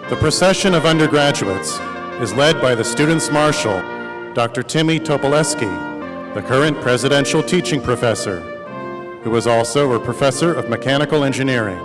The procession of undergraduates is led by the Students' Marshal, Dr. Timmy Topoleski, the current presidential teaching professor, who is also a professor of mechanical engineering.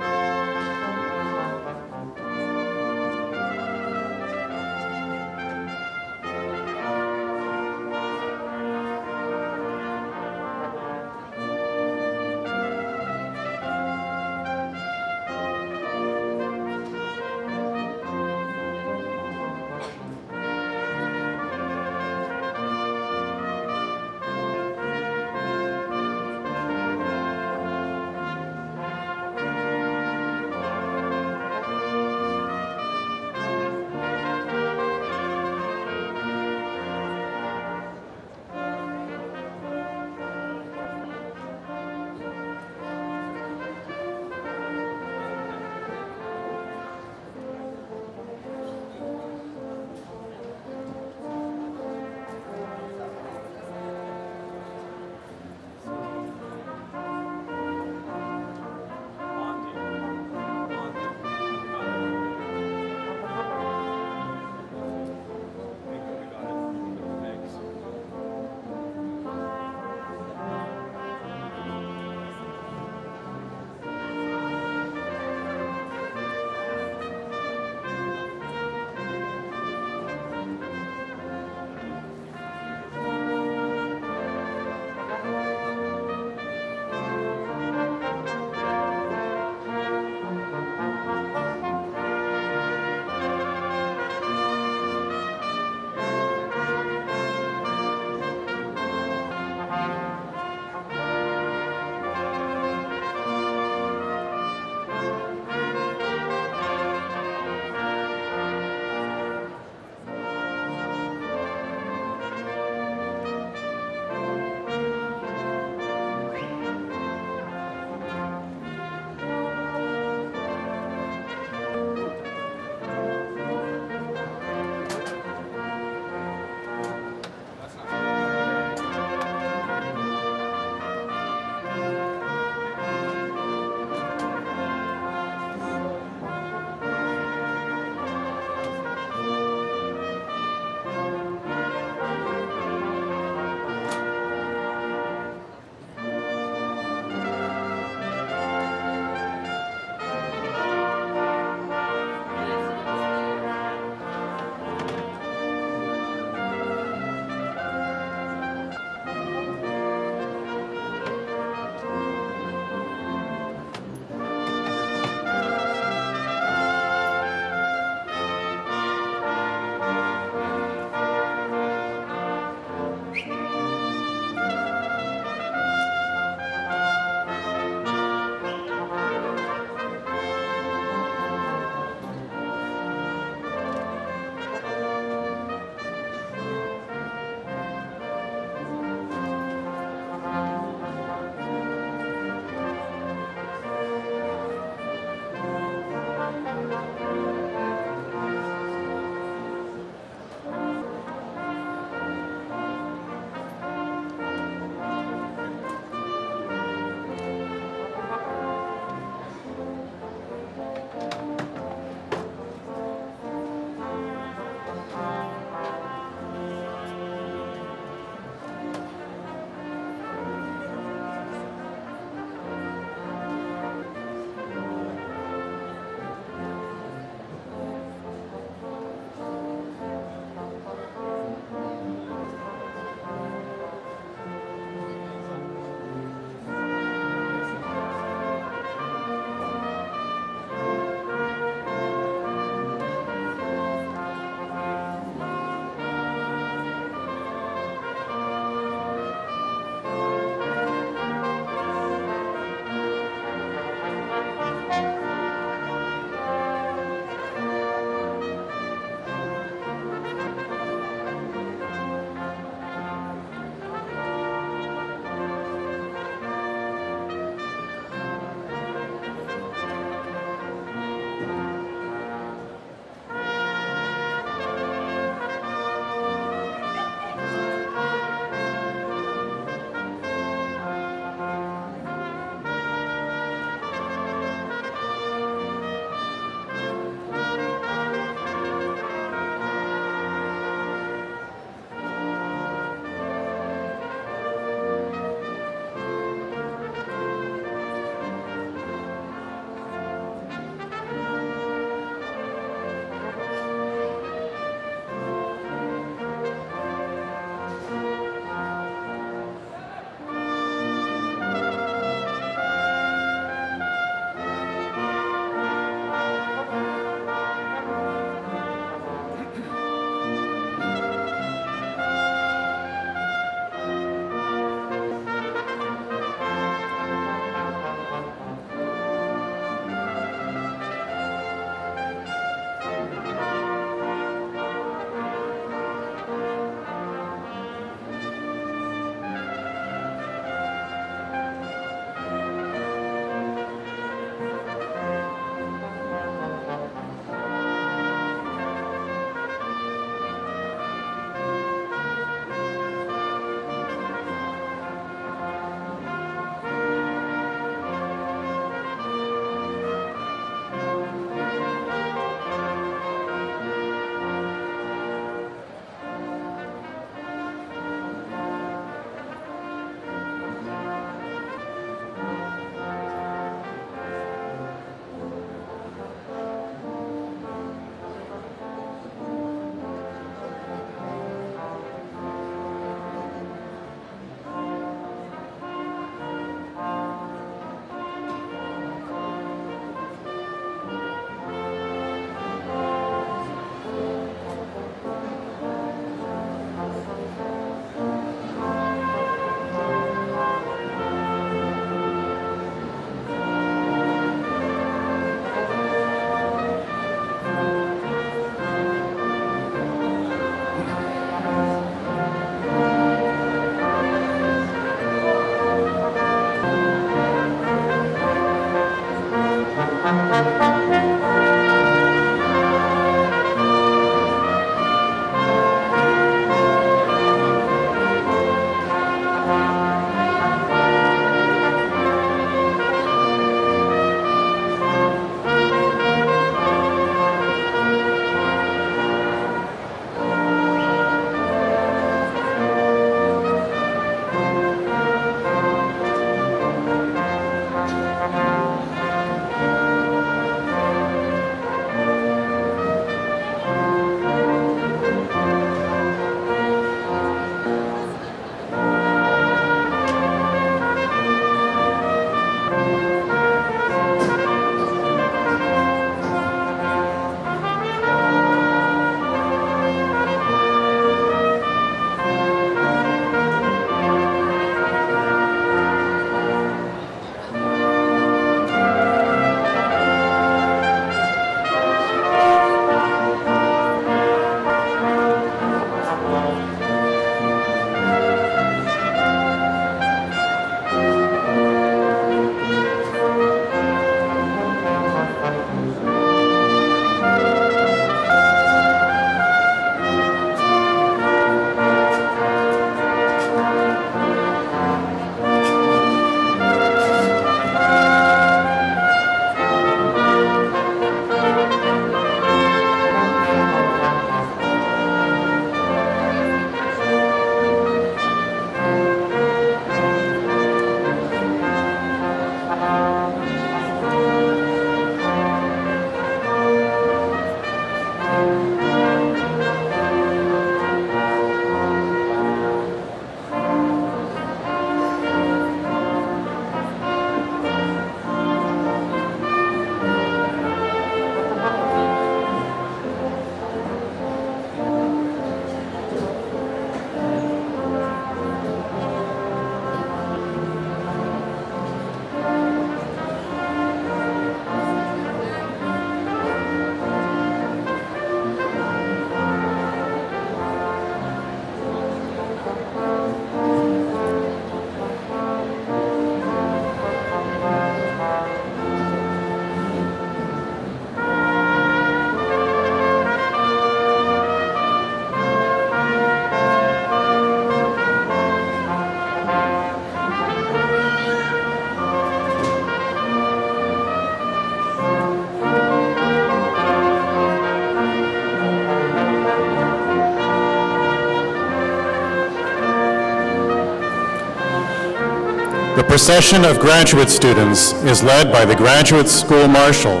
The procession of graduate students is led by the Graduate School Marshal,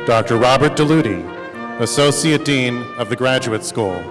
Dr. Robert DeLuty, Associate Dean of the Graduate School.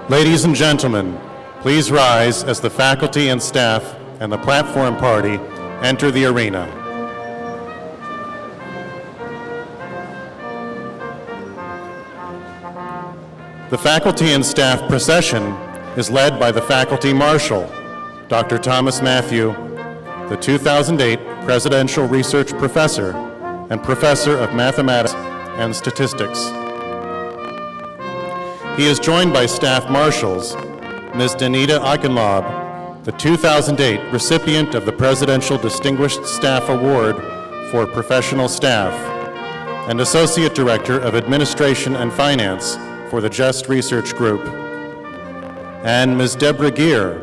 Ladies and gentlemen, please rise as the faculty and staff and the platform party enter the arena. The faculty and staff procession is led by the faculty marshal, Dr. Thomas Matthew, the 2008 Presidential Research Professor and Professor of Mathematics and Statistics. He is joined by staff marshals, Ms. Danita Eichenlaub, the 2008 recipient of the Presidential Distinguished Staff Award for Professional Staff, and Associate Director of Administration and Finance for the JEST Research Group, and Ms. Deborah Geer,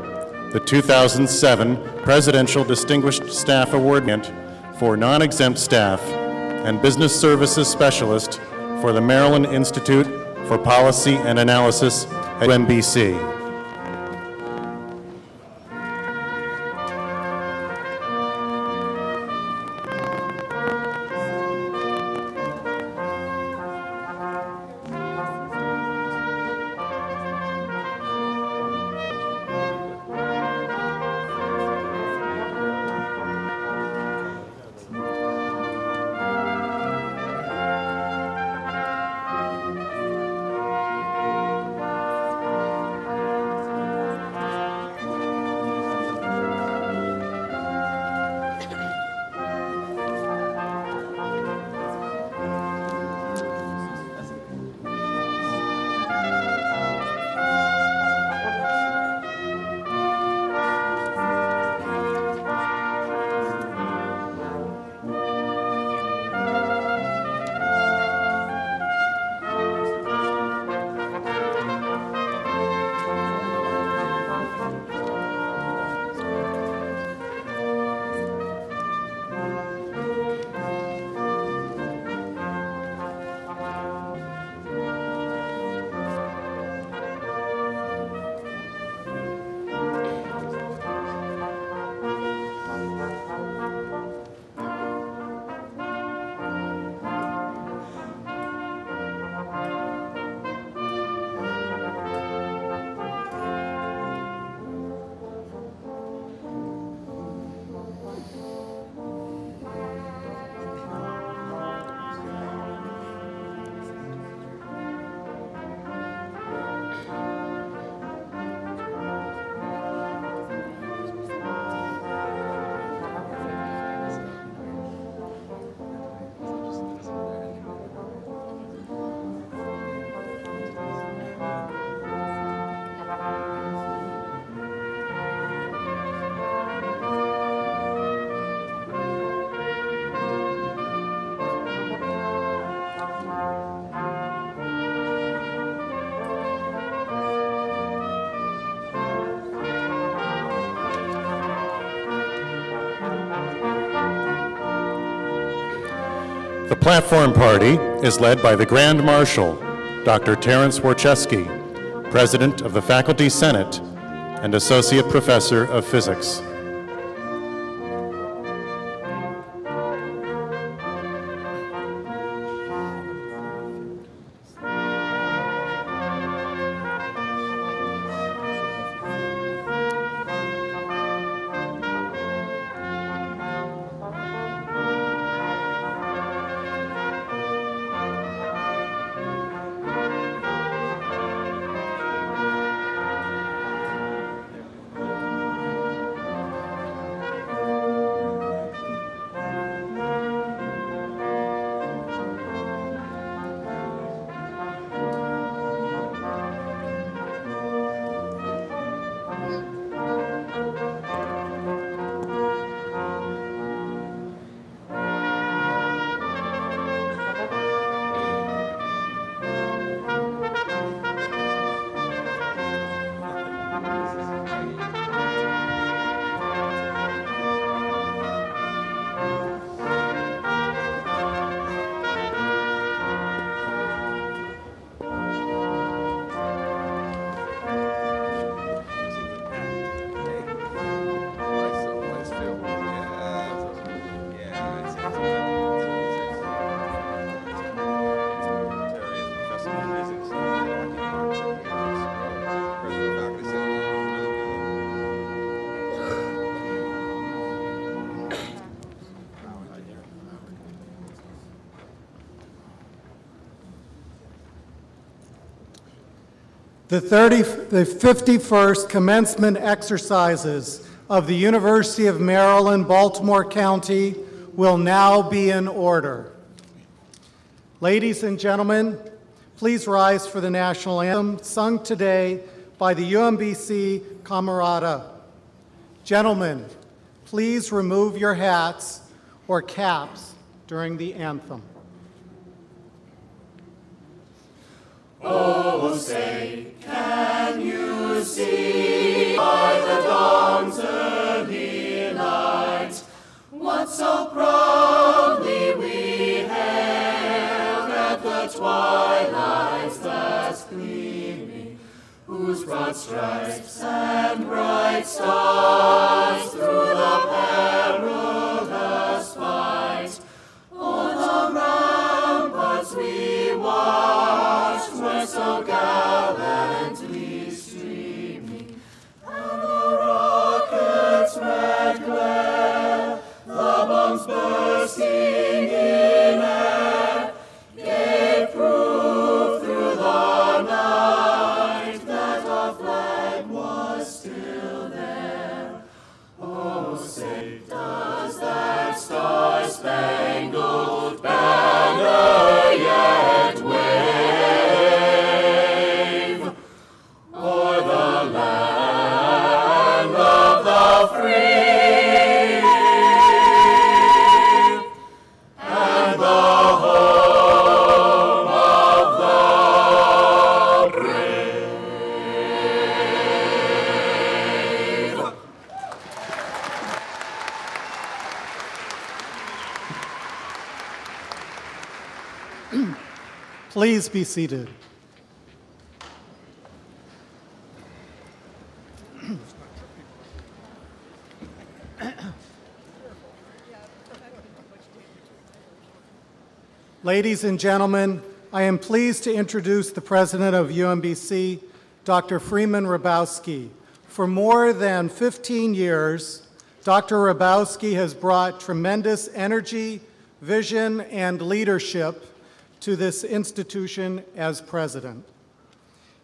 the 2007 Presidential Distinguished Staff Award for Non-Exempt Staff and Business Services Specialist for the Maryland Institute for Policy and Analysis at UMBC. The platform party is led by the Grand Marshal, Dr. Terence Warcheski, President of the Faculty Senate and Associate Professor of Physics. The 51st commencement exercises of the University of Maryland, Baltimore County will now be in order. Ladies and gentlemen, please rise for the national anthem sung today by the UMBC Camerata. Gentlemen, please remove your hats or caps during the anthem. Oh, say, can you see by the dawn's early light what so proudly we hailed at the twilight's last gleaming, whose broad stripes and bright stars through the perilous fight o'er the ramparts we watched were so gallantly streaming, and the rockets' red glare, the bombs bursting in air, gave proof through the night that our flag was still there. Oh, say, does that star-spangled banner yet wave o'er the land of the free and the home of the brave? Please be seated. Ladies and gentlemen, I am pleased to introduce the president of UMBC, Dr. Freeman Hrabowski. For more than 15 years, Dr. Hrabowski has brought tremendous energy, vision, and leadership to this institution as president.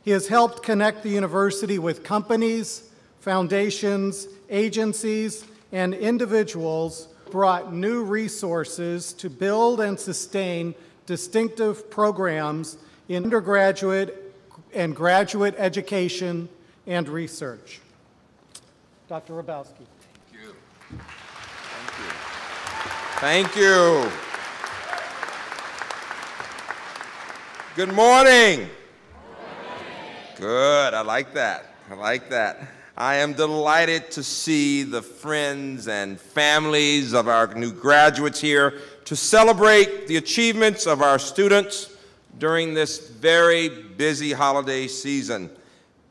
He has helped connect the university with companies, foundations, agencies, and individuals, brought new resources to build and sustain distinctive programs in undergraduate and graduate education and research. Dr. Hrabowski. Thank you. Thank you. Thank you. Good morning. Good, I like that. I like that. I am delighted to see the friends and families of our new graduates here to celebrate the achievements of our students during this very busy holiday season.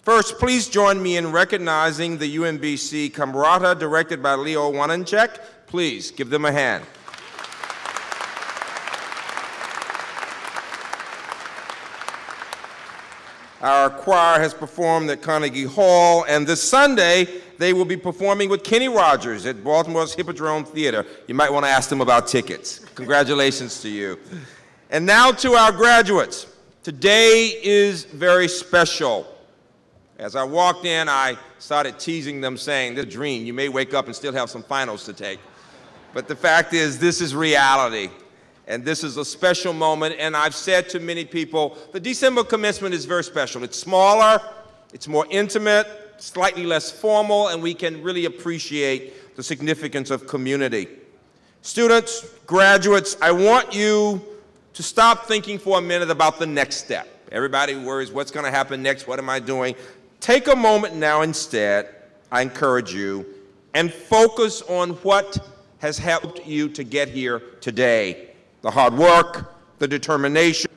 First, please join me in recognizing the UMBC Camerata directed by Leo Wanenchek. Please give them a hand. Our choir has performed at Carnegie Hall, and this Sunday, they will be performing with Kenny Rogers at Baltimore's Hippodrome Theater. You might want to ask them about tickets. Congratulations to you. And now to our graduates. Today is very special. As I walked in, I started teasing them, saying, "This is a dream. You may wake up and still have some finals to take." But the fact is, this is reality. And this is a special moment, and I've said to many people, the December commencement is very special. It's smaller, it's more intimate, slightly less formal, and we can really appreciate the significance of community. Students, graduates, I want you to stop thinking for a minute about the next step. Everybody worries, what's going to happen next? What am I doing? Take a moment now instead, I encourage you, and focus on what has helped you to get here today. The hard work, the determination,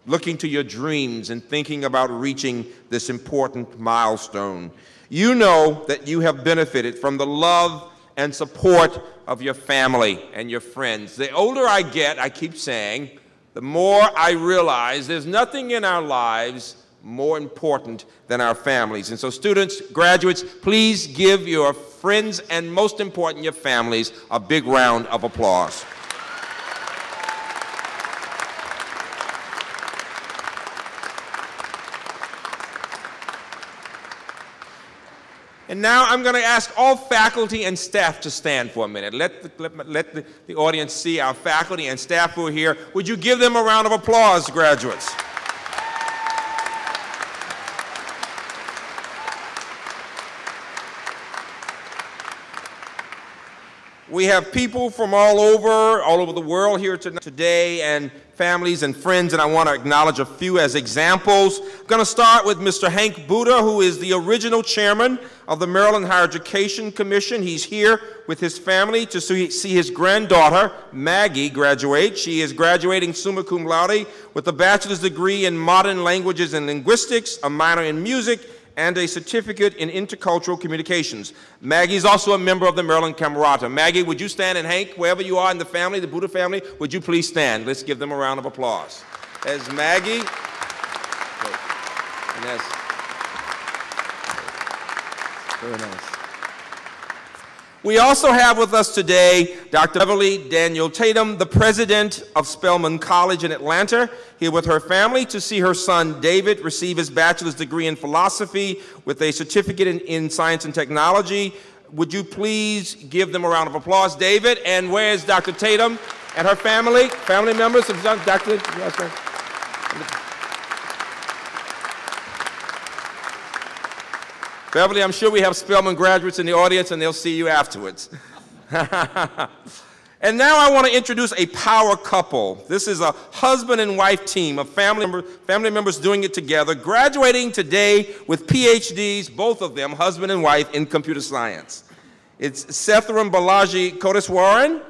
looking to your dreams and thinking about reaching this important milestone. You know that you have benefited from the love and support of your family and your friends. The older I get, I keep saying, the more I realize there's nothing in our lives more important than our families. And so students, graduates, please give your friends and most important, your families, a big round of applause. And now I'm going to ask all faculty and staff to stand for a minute. Let the audience see our faculty and staff who are here. Would you give them a round of applause, graduates? We have people from all over the world here today, and families and friends, and I want to acknowledge a few as examples. I'm going to start with Mr. Hank Buddha, who is the original chairman of the Maryland Higher Education Commission. He's here with his family to see his granddaughter, Maggie, graduate. She is graduating summa cum laude with a bachelor's degree in modern languages and linguistics, a minor in music, and a certificate in intercultural communications. Maggie is also a member of the Maryland Camerata. Maggie, would you stand, and Hank, wherever you are in the family, the Buddha family, would you please stand? Let's give them a round of applause. There's Maggie. And that's very nice. We also have with us today Dr. Beverly Daniel Tatum, the president of Spelman College in Atlanta, here with her family to see her son David receive his bachelor's degree in philosophy with a certificate in science and technology. Would you please give them a round of applause, David? And where is Dr. Tatum and her family? Family members of Dr. Yes, Beverly, I'm sure we have Spelman graduates in the audience, and they'll see you afterwards. And now I want to introduce a power couple. This is a husband and wife team of family members doing it together, graduating today with PhDs, both of them, husband and wife, in computer science. It's Setharam Balaji Kodeswaran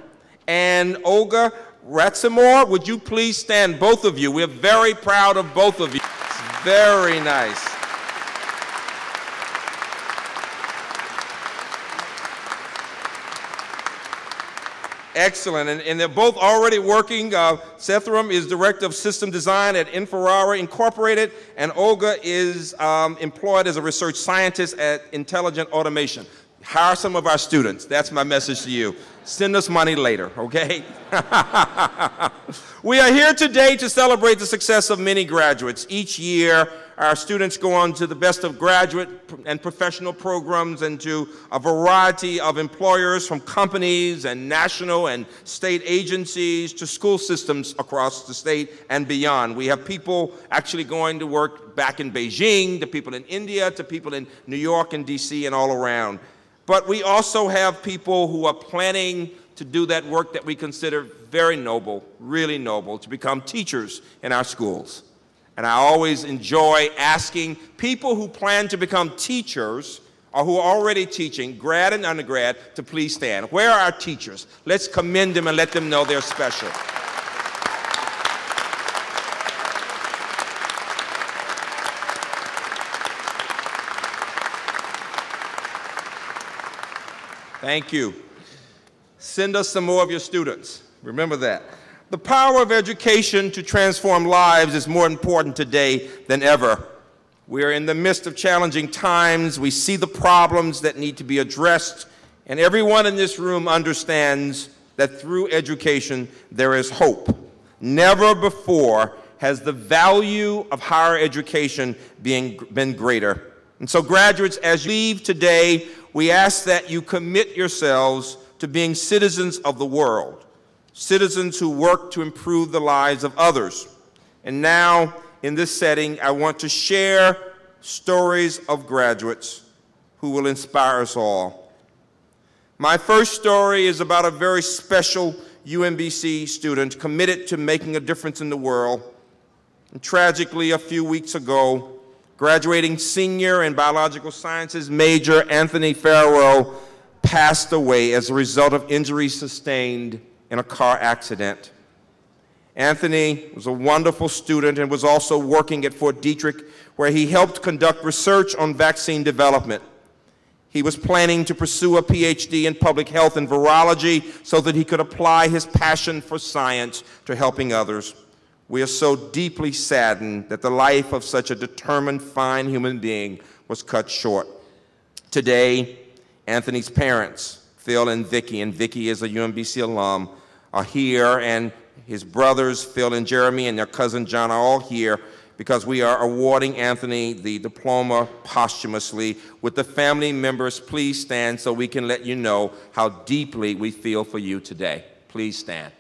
and Olga Ratsimore. Would you please stand, both of you? We're very proud of both of you. It's very nice. Excellent, and they're both already working. Setharam is Director of System Design at Inferrara Incorporated, and Olga is employed as a research scientist at Intelligent Automation. Hire some of our students. That's my message to you. Send us money later, okay? We are here today to celebrate the success of many graduates. Each year, our students go on to the best of graduate and professional programs and to a variety of employers, from companies and national and state agencies to school systems across the state and beyond. We have people actually going to work back in Beijing, to people in India, to people in New York and DC and all around. But we also have people who are planning to do that work that we consider very noble, really noble, to become teachers in our schools. And I always enjoy asking people who plan to become teachers or who are already teaching, grad and undergrad, to please stand. Where are our teachers? Let's commend them and let them know they're special. Thank you. Send us some more of your students. Remember that. The power of education to transform lives is more important today than ever. We are in the midst of challenging times. We see the problems that need to be addressed, and everyone in this room understands that through education there is hope. Never before has the value of higher education been greater. And so, graduates, as you leave today, we ask that you commit yourselves to being citizens of the world, citizens who work to improve the lives of others. And now, in this setting, I want to share stories of graduates who will inspire us all. My first story is about a very special UMBC student committed to making a difference in the world. And tragically, a few weeks ago, graduating senior in biological sciences major Anthony Farrow passed away as a result of injuries sustained in a car accident. Anthony was a wonderful student and was also working at Fort Detrick, where he helped conduct research on vaccine development. He was planning to pursue a PhD in public health and virology so that he could apply his passion for science to helping others. We are so deeply saddened that the life of such a determined, fine human being was cut short. Today, Anthony's parents, Phil and Vicky is a UMBC alum, are here, and his brothers, Phil and Jeremy, and their cousin John are all here because we are awarding Anthony the diploma posthumously. With the family members, please stand so we can let you know how deeply we feel for you today. Please stand.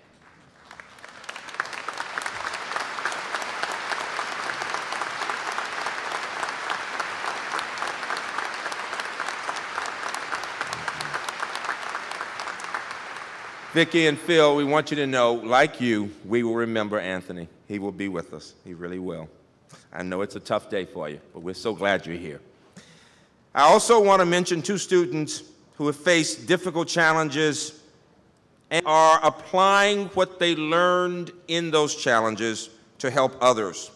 Vicki and Phil, we want you to know, like you, we will remember Anthony. He will be with us. He really will. I know it's a tough day for you, but we're so glad you're here. I also want to mention two students who have faced difficult challenges and are applying what they learned in those challenges to help others.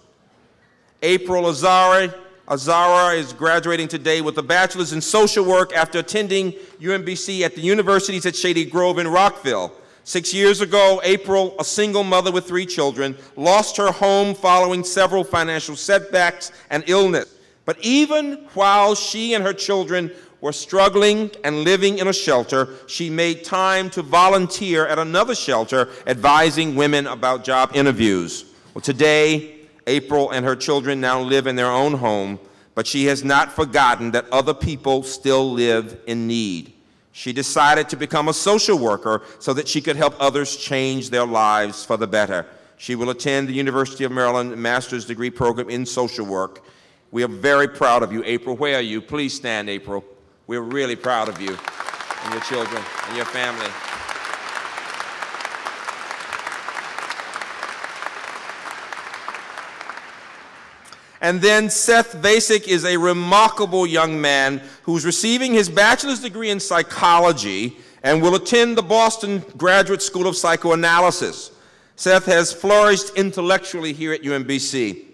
April Azara is graduating today with a bachelor's in social work after attending UMBC at the universities at Shady Grove in Rockville. 6 years ago, April, a single mother with 3 children, lost her home following several financial setbacks and illness. But even while she and her children were struggling and living in a shelter, she made time to volunteer at another shelter advising women about job interviews. Well, today, April and her children now live in their own home, but she has not forgotten that other people still live in need. She decided to become a social worker so that she could help others change their lives for the better. She will attend the University of Maryland master's degree program in social work. We are very proud of you, April. Where are you? Please stand, April. We're really proud of you and your children and your family. And then Seth Vasek is a remarkable young man who's receiving his bachelor's degree in psychology and will attend the Boston Graduate School of Psychoanalysis. Seth has flourished intellectually here at UMBC.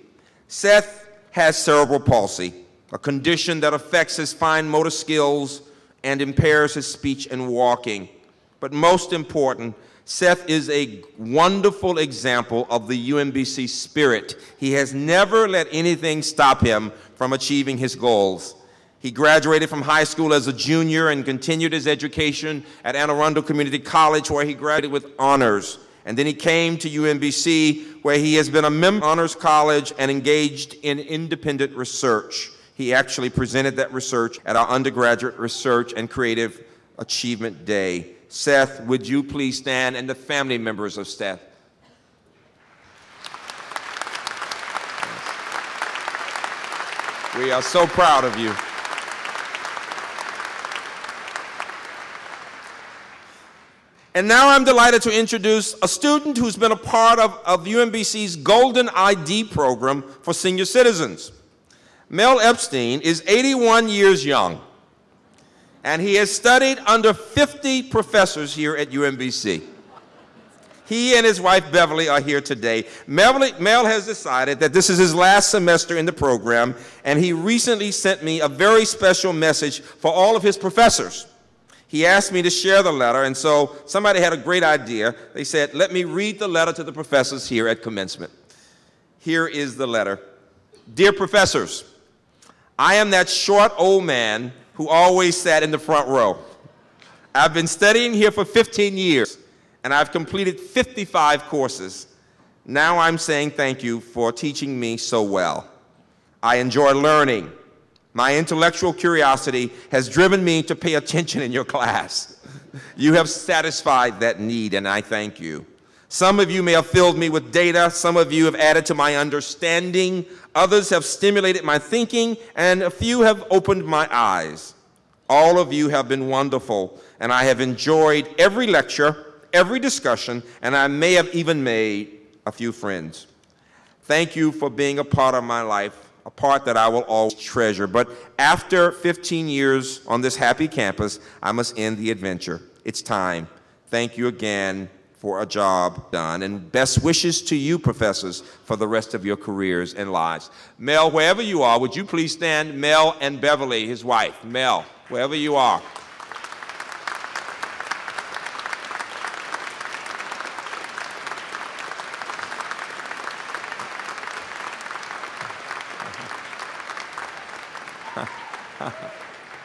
Seth has cerebral palsy, a condition that affects his fine motor skills and impairs his speech and walking. But most important, Seth is a wonderful example of the UMBC spirit. He has never let anything stop him from achieving his goals. He graduated from high school as a junior and continued his education at Anne Arundel Community College, where he graduated with honors. And then he came to UMBC, where he has been a member of Honors College and engaged in independent research. He actually presented that research at our undergraduate research and creative achievement day. Seth, would you please stand, and the family members of Seth. We are so proud of you. And now I'm delighted to introduce a student who's been a part of UMBC's Golden ID program for senior citizens. Mel Epstein is 81 years young, and he has studied under 50 professors here at UMBC. He and his wife Beverly are here today. Mel has decided that this is his last semester in the program, and he recently sent me a very special message for all of his professors. He asked me to share the letter, and so somebody had a great idea. They said, let me read the letter to the professors here at commencement. Here is the letter. Dear professors, I am that short old man who always sat in the front row. I've been studying here for 15 years, and I've completed 55 courses. Now I'm saying thank you for teaching me so well. I enjoy learning. My intellectual curiosity has driven me to pay attention in your class. You have satisfied that need, and I thank you. Some of you may have filled me with data. Some of you have added to my understanding. Others have stimulated my thinking, and a few have opened my eyes. All of you have been wonderful, and I have enjoyed every lecture, every discussion, and I may have even made a few friends. Thank you for being a part of my life, a part that I will always treasure. But after 15 years on this happy campus, I must end the adventure. It's time. Thank you again for a job done, and best wishes to you, professors, for the rest of your careers and lives. Mel, wherever you are, would you please stand? Mel and Beverly, his wife. Mel, wherever you are.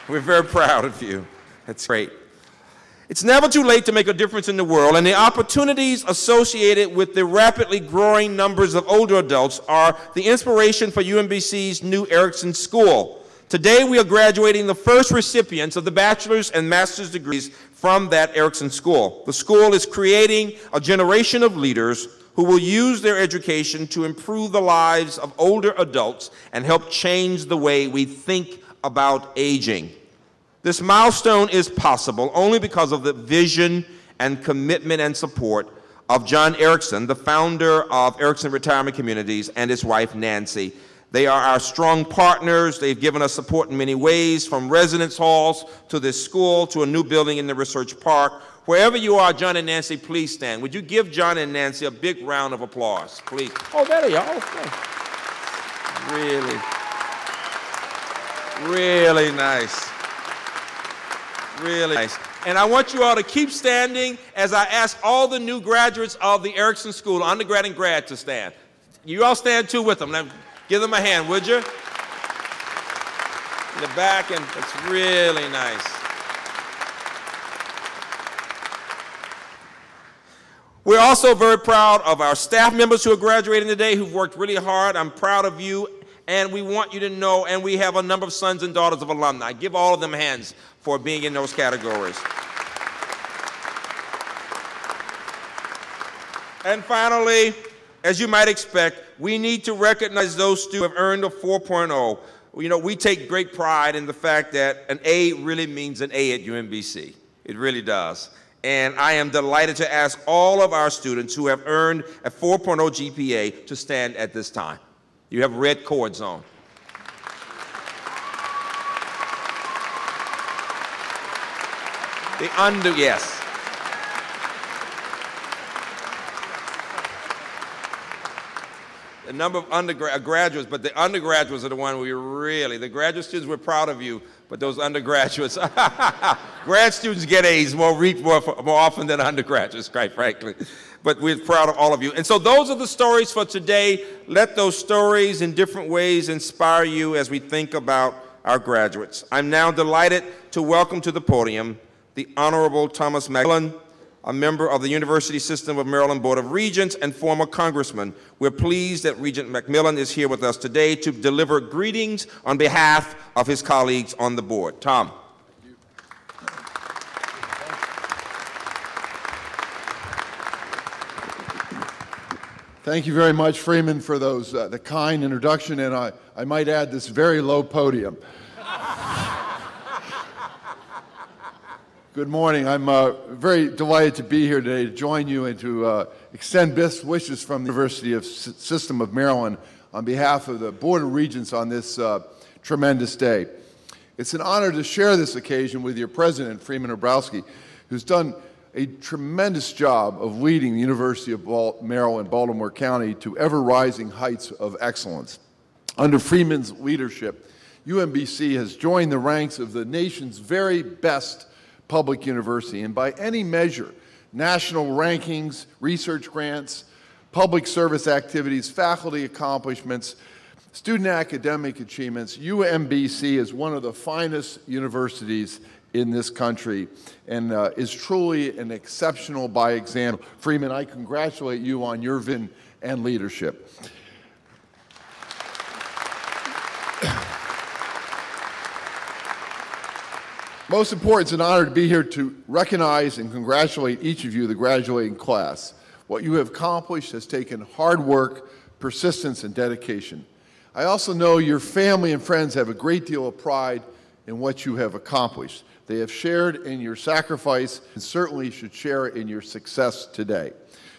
We're very proud of you. That's great. It's never too late to make a difference in the world, and the opportunities associated with the rapidly growing numbers of older adults are the inspiration for UMBC's new Erickson School. Today, we are graduating the first recipients of the bachelor's and master's degrees from that Erickson School. The school is creating a generation of leaders who will use their education to improve the lives of older adults and help change the way we think about aging. This milestone is possible only because of the vision and commitment and support of John Erickson, the founder of Erickson Retirement Communities, and his wife, Nancy. They are our strong partners. They've given us support in many ways, from residence halls to this school to a new building in the Research Park. Wherever you are, John and Nancy, please stand. Would you give John and Nancy a big round of applause, please? Oh, there you are. Okay. Really nice. Really nice. And I want you all to keep standing as I ask all the new graduates of the Erickson School, undergrad and grad, to stand. You all stand too with them. Now, give them a hand, would you? In the back, and it's really nice. We're also very proud of our staff members who are graduating today, who've worked really hard. I'm proud of you, and we want you to know, and we have a number of sons and daughters of alumni. Give all of them hands for being in those categories. And finally, as you might expect, we need to recognize those students who have earned a 4.0. You know, we take great pride in the fact that an A really means an A at UMBC. It really does. And I am delighted to ask all of our students who have earned a 4.0 GPA to stand at this time. You have red cords on. Yes. The number of undergraduates, but the undergraduates are the one the graduate students, we're proud of you, but those undergraduates, grad students get A's more often than undergraduates, quite frankly. But we're proud of all of you. And so those are the stories for today. Let those stories in different ways inspire you as we think about our graduates. I'm now delighted to welcome to the podium the Honorable Thomas McMillan, a member of the University System of Maryland Board of Regents and former congressman. We're pleased that Regent McMillan is here with us today to deliver greetings on behalf of his colleagues on the board. Tom. Thank you very much, Freeman, for those the kind introduction, and I might add this very low podium. Good morning. I'm very delighted to be here today to join you and to extend best wishes from the University System of Maryland on behalf of the Board of Regents on this tremendous day. It's an honor to share this occasion with your president, Freeman Hrabowski, who's done a tremendous job of leading the University of Maryland, Baltimore County to ever-rising heights of excellence. Under Freeman's leadership, UMBC has joined the ranks of the nation's very best public university, and by any measure, national rankings, research grants, public service activities, faculty accomplishments, student academic achievements, UMBC is one of the finest universities in this country and is truly an exceptional by example. Freeman, I congratulate you on your vision and leadership. Most important, it's an honor to be here to recognize and congratulate each of you, the graduating class. What you have accomplished has taken hard work, persistence, and dedication. I also know your family and friends have a great deal of pride in what you have accomplished. They have shared in your sacrifice and certainly should share in your success today.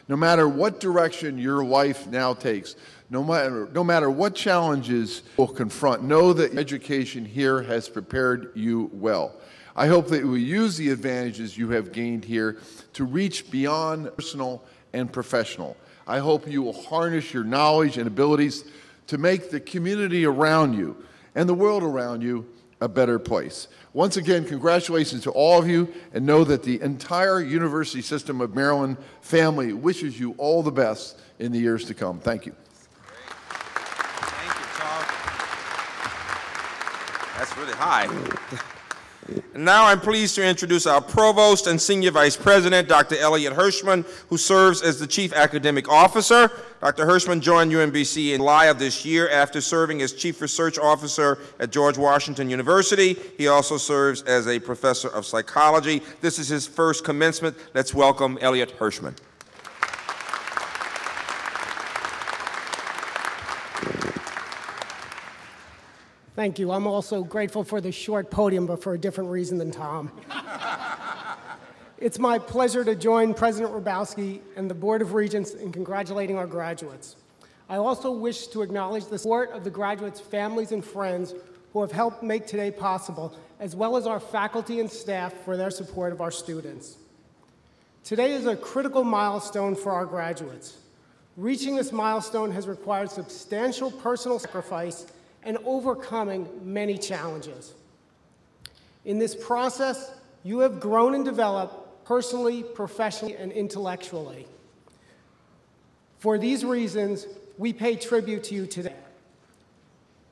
No matter what direction your life now takes, no matter what challenges you will confront, know that education here has prepared you well. I hope that you will use the advantages you have gained here to reach beyond personal and professional. I hope you will harness your knowledge and abilities to make the community around you and the world around you a better place. Once again, congratulations to all of you, and know that the entire University System of Maryland family wishes you all the best in the years to come. Thank you. Great. Thank you, Tom. That's really high. And now I'm pleased to introduce our Provost and Senior Vice President, Dr. Elliot Hirschman, who serves as the Chief Academic Officer. Dr. Hirschman joined UMBC in July of this year after serving as Chief Research Officer at George Washington University. He also serves as a Professor of Psychology. This is his first commencement. Let's welcome Elliot Hirschman. Thank you. I'm also grateful for the short podium, but for a different reason than Tom. It's my pleasure to join President Hrabowski and the Board of Regents in congratulating our graduates. I also wish to acknowledge the support of the graduates' families and friends who have helped make today possible, as well as our faculty and staff for their support of our students. Today is a critical milestone for our graduates. Reaching this milestone has required substantial personal sacrifice and overcoming many challenges. In this process, you have grown and developed personally, professionally, and intellectually. For these reasons, we pay tribute to you today.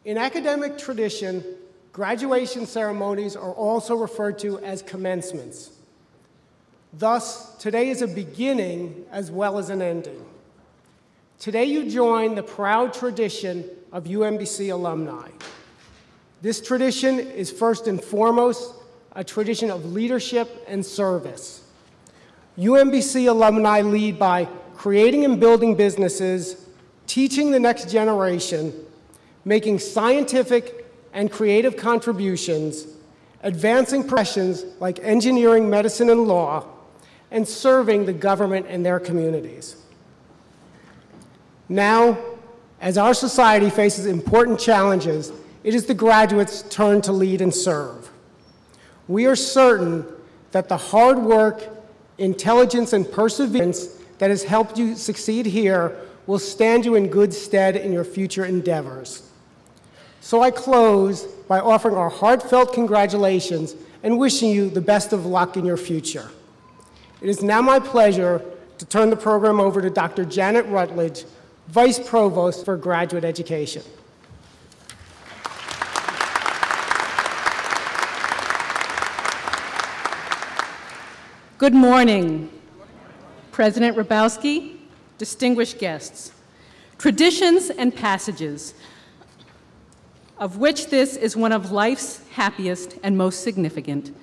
In academic tradition, graduation ceremonies are also referred to as commencements. Thus, today is a beginning as well as an ending. Today you join the proud tradition of UMBC alumni. This tradition is first and foremost a tradition of leadership and service. UMBC alumni lead by creating and building businesses, teaching the next generation, making scientific and creative contributions, advancing professions like engineering, medicine, and law, and serving the government and their communities. Now, as our society faces important challenges, it is the graduates' turn to lead and serve. We are certain that the hard work, intelligence, and perseverance that has helped you succeed here will stand you in good stead in your future endeavors. So I close by offering our heartfelt congratulations and wishing you the best of luck in your future. It is now my pleasure to turn the program over to Dr. Janet Rutledge, Vice Provost for Graduate Education. Good morning, President Hrabowski, distinguished guests. Traditions and passages, of which this is one of life's happiest and most significant,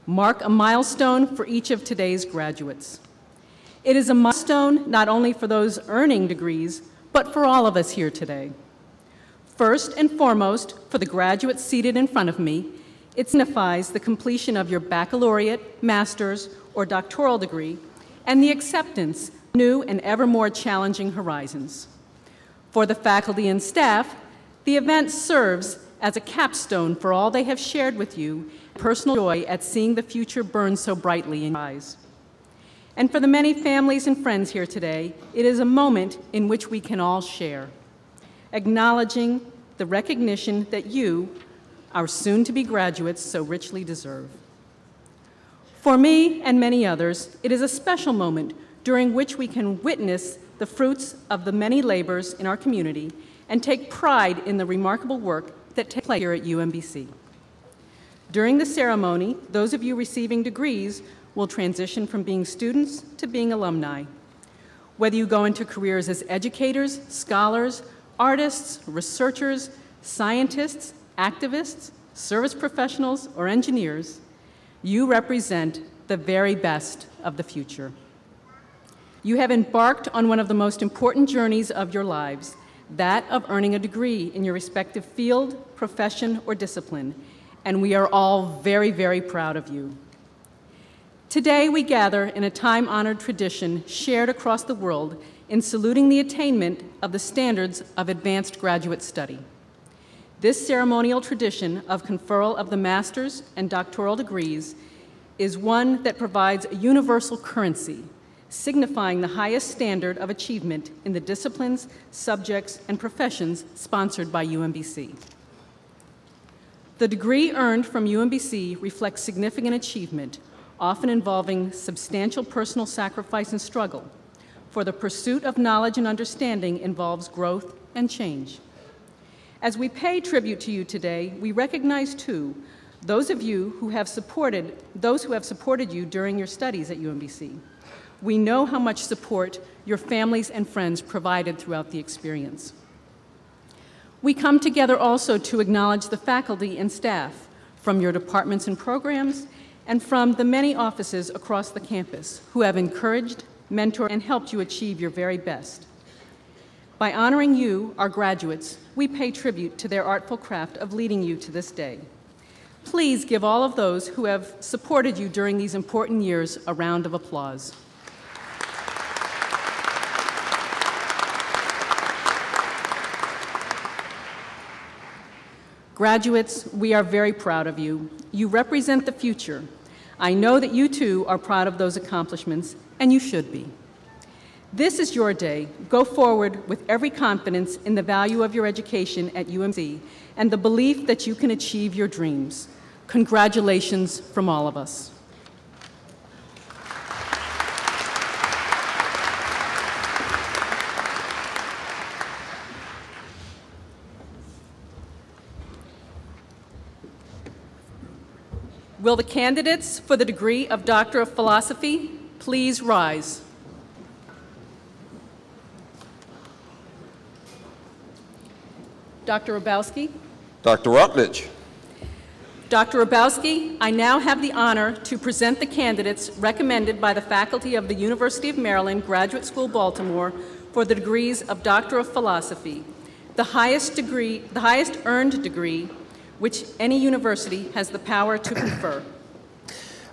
mark a milestone for each of today's graduates. It is a milestone not only for those earning degrees, but for all of us here today. First and foremost, for the graduates seated in front of me, it signifies the completion of your baccalaureate, master's, or doctoral degree, and the acceptance of new and ever more challenging horizons. For the faculty and staff, the event serves as a capstone for all they have shared with you, personal joy at seeing the future burn so brightly in your eyes. And for the many families and friends here today, it is a moment in which we can all share, acknowledging the recognition that you, our soon-to-be graduates, so richly deserve. For me and many others, it is a special moment during which we can witness the fruits of the many labors in our community and take pride in the remarkable work that takes place here at UMBC. During the ceremony, those of you receiving degrees will transition from being students to being alumni. Whether you go into careers as educators, scholars, artists, researchers, scientists, activists, service professionals, or engineers, you represent the very best of the future. You have embarked on one of the most important journeys of your lives, that of earning a degree in your respective field, profession, or discipline, and we are all very, very proud of you. Today, we gather in a time-honored tradition shared across the world in saluting the attainment of the standards of advanced graduate study. This ceremonial tradition of conferral of the master's and doctoral degrees is one that provides a universal currency, signifying the highest standard of achievement in the disciplines, subjects, and professions sponsored by UMBC. The degree earned from UMBC reflects significant achievement, often involving substantial personal sacrifice and struggle, for the pursuit of knowledge and understanding involves growth and change. As we pay tribute to you today, we recognize, too, those who have supported you during your studies at UMBC. We know how much support your families and friends provided throughout the experience. We come together also to acknowledge the faculty and staff from your departments and programs and from the many offices across the campus who have encouraged, mentored, and helped you achieve your very best. By honoring you, our graduates, we pay tribute to their artful craft of leading you to this day. Please give all of those who have supported you during these important years a round of applause. Graduates, we are very proud of you. You represent the future. I know that you too are proud of those accomplishments, and you should be. This is your day. Go forward with every confidence in the value of your education at UMBC and the belief that you can achieve your dreams. Congratulations from all of us. Will the candidates for the degree of Doctor of Philosophy please rise? Dr. Hrabowski? Dr. Rutledge. Dr. Hrabowski, I now have the honor to present the candidates recommended by the faculty of the University of Maryland Graduate School, Baltimore, for the degrees of Doctor of Philosophy, the highest earned degree which any university has the power to confer.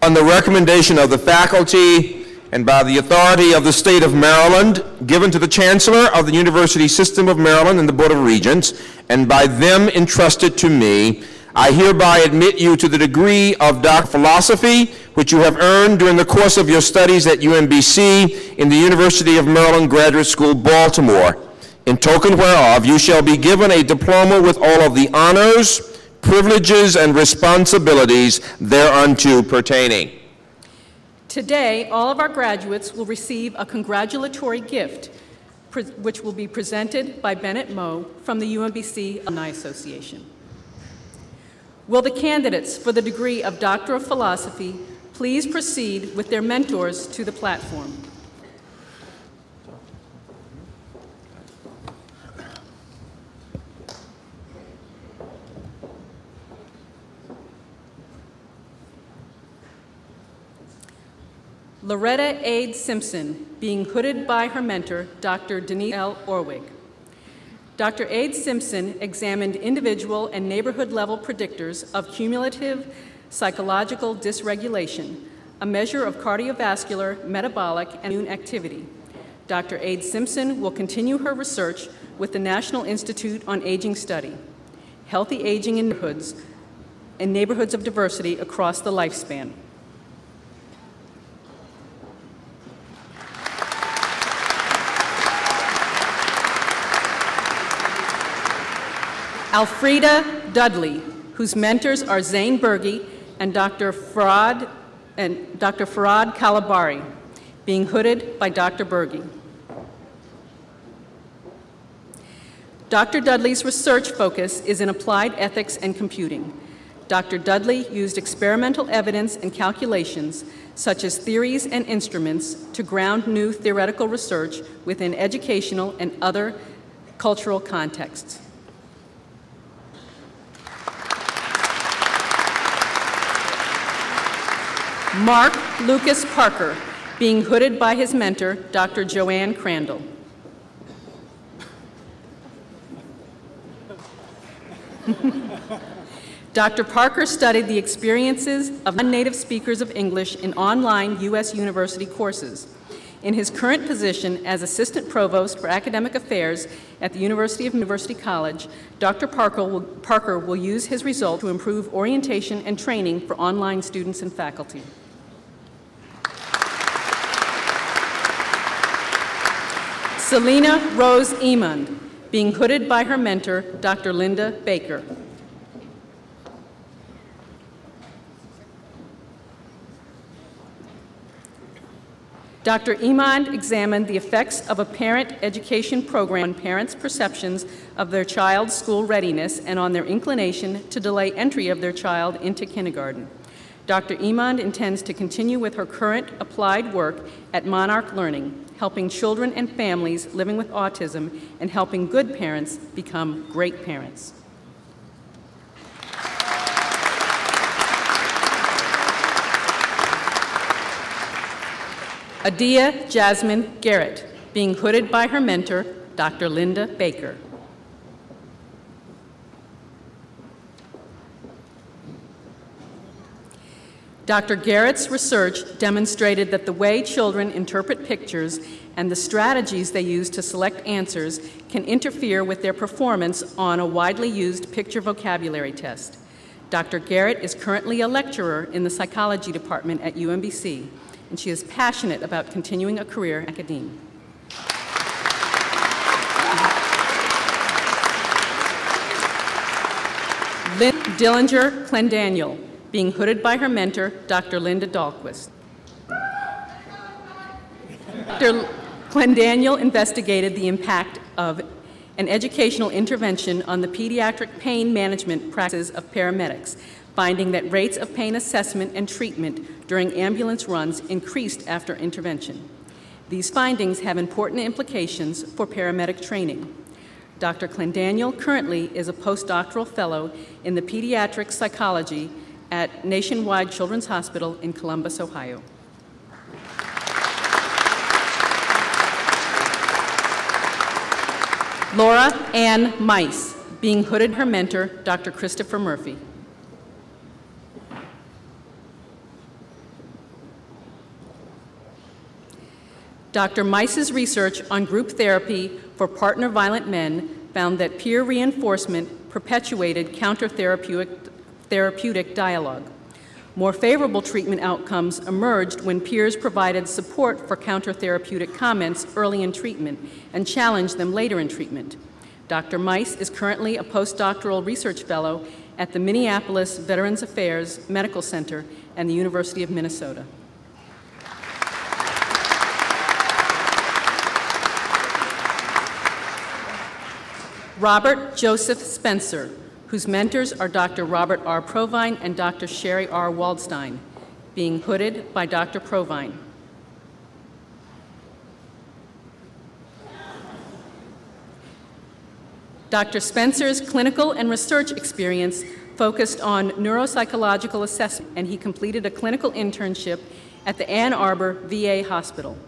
On the recommendation of the faculty and by the authority of the state of Maryland, given to the Chancellor of the University System of Maryland and the Board of Regents, and by them entrusted to me, I hereby admit you to the degree of Doctor of Philosophy, which you have earned during the course of your studies at UMBC in the University of Maryland Graduate School, Baltimore. In token whereof, you shall be given a diploma with all of the honors, privileges, and responsibilities thereunto pertaining. Today, all of our graduates will receive a congratulatory gift, which will be presented by Bennett Moe from the UMBC Alumni Association. Will the candidates for the degree of Doctor of Philosophy please proceed with their mentors to the platform? Loretta Ade Simpson, being hooded by her mentor, Dr. Denise L. Orwig. Dr. Ade Simpson examined individual and neighborhood-level predictors of cumulative psychological dysregulation, a measure of cardiovascular, metabolic, and immune activity. Dr. Ade Simpson will continue her research with the National Institute on Aging Study, Healthy Aging in Neighborhoods of Diversity Across the Lifespan. Alfreda Dudley, whose mentors are Zane Berge and Dr. Farad Kalabari, being hooded by Dr. Berge. Dr. Dudley's research focus is in applied ethics and computing. Dr. Dudley used experimental evidence and calculations, such as theories and instruments, to ground new theoretical research within educational and other cultural contexts. Mark Lucas Parker, being hooded by his mentor, Dr. Joanne Crandall. Dr. Parker studied the experiences of non-native speakers of English in online U.S. university courses. In his current position as Assistant Provost for Academic Affairs at the University of University College, Dr. Parker will use his result to improve orientation and training for online students and faculty. Selena Rose Emond, being hooded by her mentor, Dr. Linda Baker. Dr. Iman examined the effects of a parent education program on parents' perceptions of their child's school readiness and on their inclination to delay entry of their child into kindergarten. Dr. Iman intends to continue with her current applied work at Monarch Learning, helping children and families living with autism and helping good parents become great parents. Adia Jasmine Garrett, being hooded by her mentor, Dr. Linda Baker. Dr. Garrett's research demonstrated that the way children interpret pictures and the strategies they use to select answers can interfere with their performance on a widely used picture vocabulary test. Dr. Garrett is currently a lecturer in the psychology department at UMBC, and she is passionate about continuing a career in academia. Lynn Dillinger Clendaniel, being hooded by her mentor, Dr. Linda Dahlquist. Dr. Clendaniel investigated the impact of an educational intervention on the pediatric pain management practices of paramedics, finding that rates of pain assessment and treatment during ambulance runs increased after intervention. These findings have important implications for paramedic training. Dr. Clendaniel currently is a postdoctoral fellow in the pediatric psychology at Nationwide Children's Hospital in Columbus, Ohio. Laura Ann Mice, being hooded her mentor, Dr. Christopher Murphy. Dr. Mice's research on group therapy for partner violent men found that peer reinforcement perpetuated counter-therapeutic dialogue. More favorable treatment outcomes emerged when peers provided support for counter-therapeutic comments early in treatment and challenged them later in treatment. Dr. Mice is currently a postdoctoral research fellow at the Minneapolis Veterans Affairs Medical Center and the University of Minnesota. Robert Joseph Spencer, whose mentors are Dr. Robert R. Provine and Dr. Sherry R. Waldstein, being hooded by Dr. Provine. Dr. Spencer's clinical and research experience focused on neuropsychological assessment, and he completed a clinical internship at the Ann Arbor VA Hospital.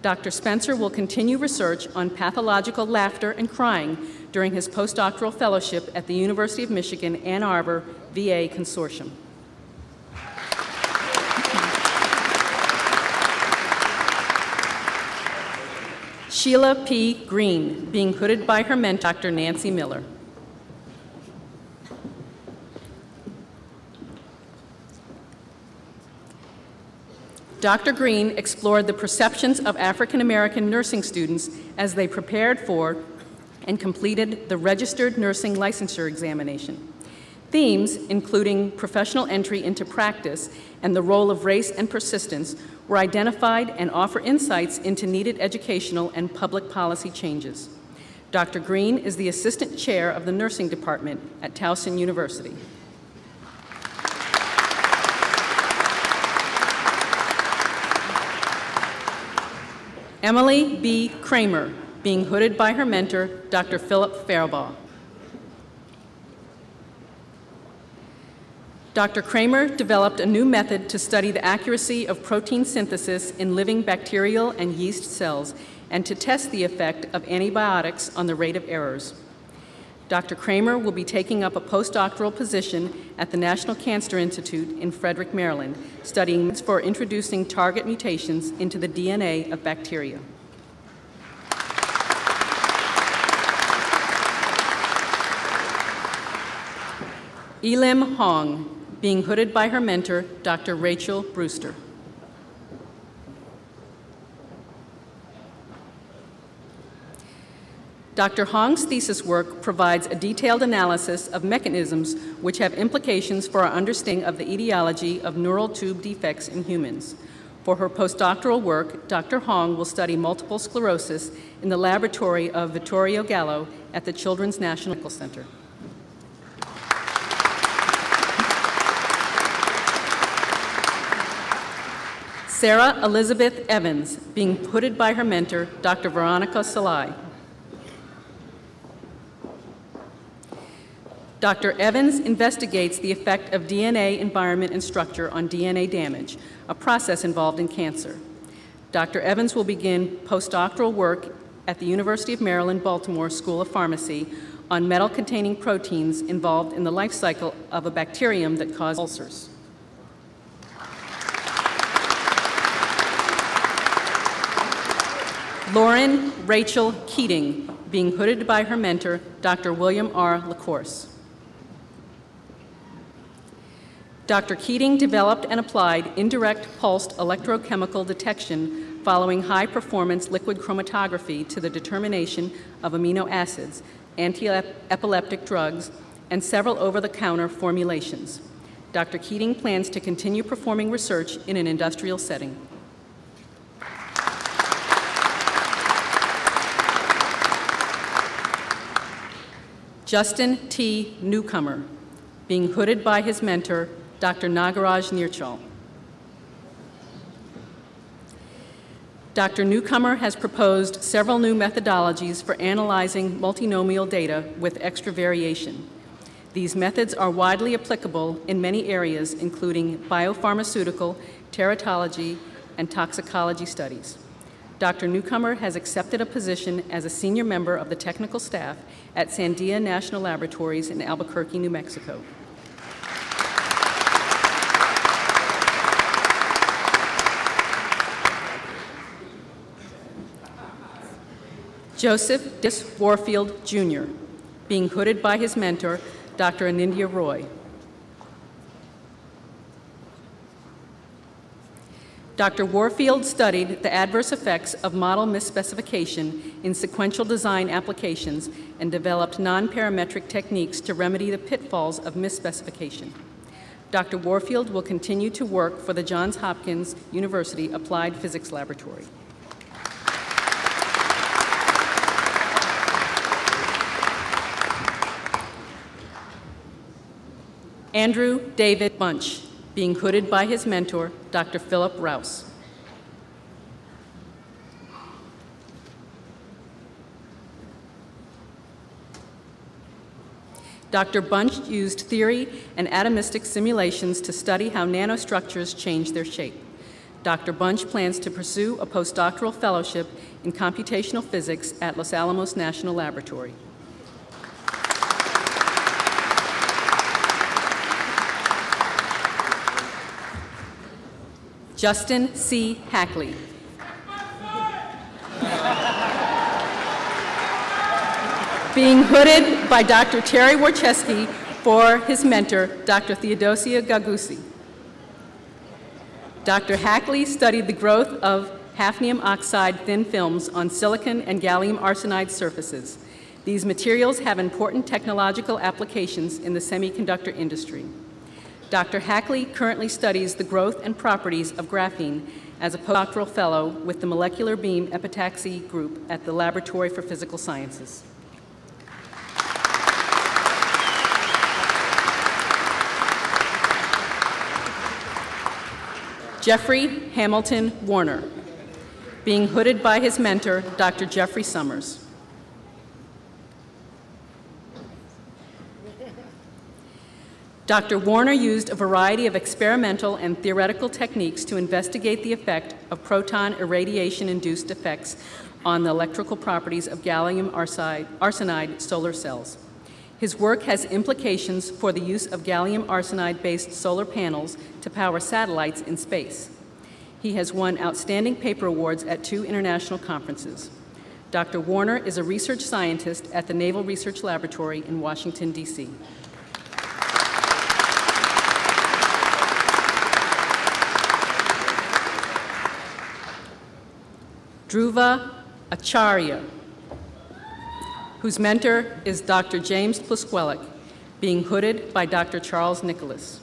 Dr. Spencer will continue research on pathological laughter and crying during his postdoctoral fellowship at the University of Michigan Ann Arbor VA Consortium. Sheila P. Green, being hooded by her mentor, Dr. Nancy Miller. Dr. Green explored the perceptions of African American nursing students as they prepared for and completed the registered nursing licensure examination. Themes, including professional entry into practice and the role of race and persistence, were identified and offer insights into needed educational and public policy changes. Dr. Green is the assistant chair of the nursing department at Towson University. Emily B. Kramer, being hooded by her mentor, Dr. Philip Faribaugh. Dr. Kramer developed a new method to study the accuracy of protein synthesis in living bacterial and yeast cells and to test the effect of antibiotics on the rate of errors. Dr. Kramer will be taking up a postdoctoral position at the National Cancer Institute in Frederick, Maryland, studying for introducing target mutations into the DNA of bacteria. Elim Hong, being hooded by her mentor, Dr. Rachel Brewster. Dr. Hong's thesis work provides a detailed analysis of mechanisms which have implications for our understanding of the etiology of neural tube defects in humans. For her postdoctoral work, Dr. Hong will study multiple sclerosis in the laboratory of Vittorio Gallo at the Children's National Medical Center. Sarah Elizabeth Evans, being hooded by her mentor, Dr. Veronica Salai. Dr. Evans investigates the effect of DNA environment and structure on DNA damage, a process involved in cancer. Dr. Evans will begin postdoctoral work at the University of Maryland, Baltimore School of Pharmacy on metal-containing proteins involved in the life cycle of a bacterium that causes ulcers. Lauren Rachel Keating, being hooded by her mentor, Dr. William R. LaCourse. Dr. Keating developed and applied indirect pulsed electrochemical detection following high-performance liquid chromatography to the determination of amino acids, anti-epileptic drugs, and several over-the-counter formulations. Dr. Keating plans to continue performing research in an industrial setting. Justin T. Newcomer, being hooded by his mentor, Dr. Nagaraj Nirchal. Dr. Newcomer has proposed several new methodologies for analyzing multinomial data with extra variation. These methods are widely applicable in many areas, including biopharmaceutical, teratology, and toxicology studies. Dr. Newcomer has accepted a position as a senior member of the technical staff at Sandia National Laboratories in Albuquerque, New Mexico. Joseph Dis Warfield, Jr., being hooded by his mentor, Dr. Anindya Roy. Dr. Warfield studied the adverse effects of model misspecification in sequential design applications and developed non-parametric techniques to remedy the pitfalls of misspecification. Dr. Warfield will continue to work for the Johns Hopkins University Applied Physics Laboratory. Andrew David Bunch, being hooded by his mentor, Dr. Philip Rouse. Dr. Bunch used theory and atomistic simulations to study how nanostructures change their shape. Dr. Bunch plans to pursue a postdoctoral fellowship in computational physics at Los Alamos National Laboratory. Justin C. Hackley. Being hooded by Dr. Terry Warcheski for his mentor, Dr. Theodosia Gagusi. Dr. Hackley studied the growth of hafnium oxide thin films on silicon and gallium arsenide surfaces. These materials have important technological applications in the semiconductor industry. Dr. Hackley currently studies the growth and properties of graphene as a postdoctoral fellow with the Molecular Beam Epitaxy Group at the Laboratory for Physical Sciences. Jeffrey Hamilton Warner, being hooded by his mentor, Dr. Jeffrey Summers. Dr. Warner used a variety of experimental and theoretical techniques to investigate the effect of proton irradiation-induced effects on the electrical properties of gallium arsenide solar cells. His work has implications for the use of gallium arsenide-based solar panels to power satellites in space. He has won outstanding paper awards at 2 international conferences. Dr. Warner is a research scientist at the Naval Research Laboratory in Washington, D.C. Dhruva Acharya, whose mentor is Dr. James Pluskwellick, being hooded by Dr. Charles Nicholas.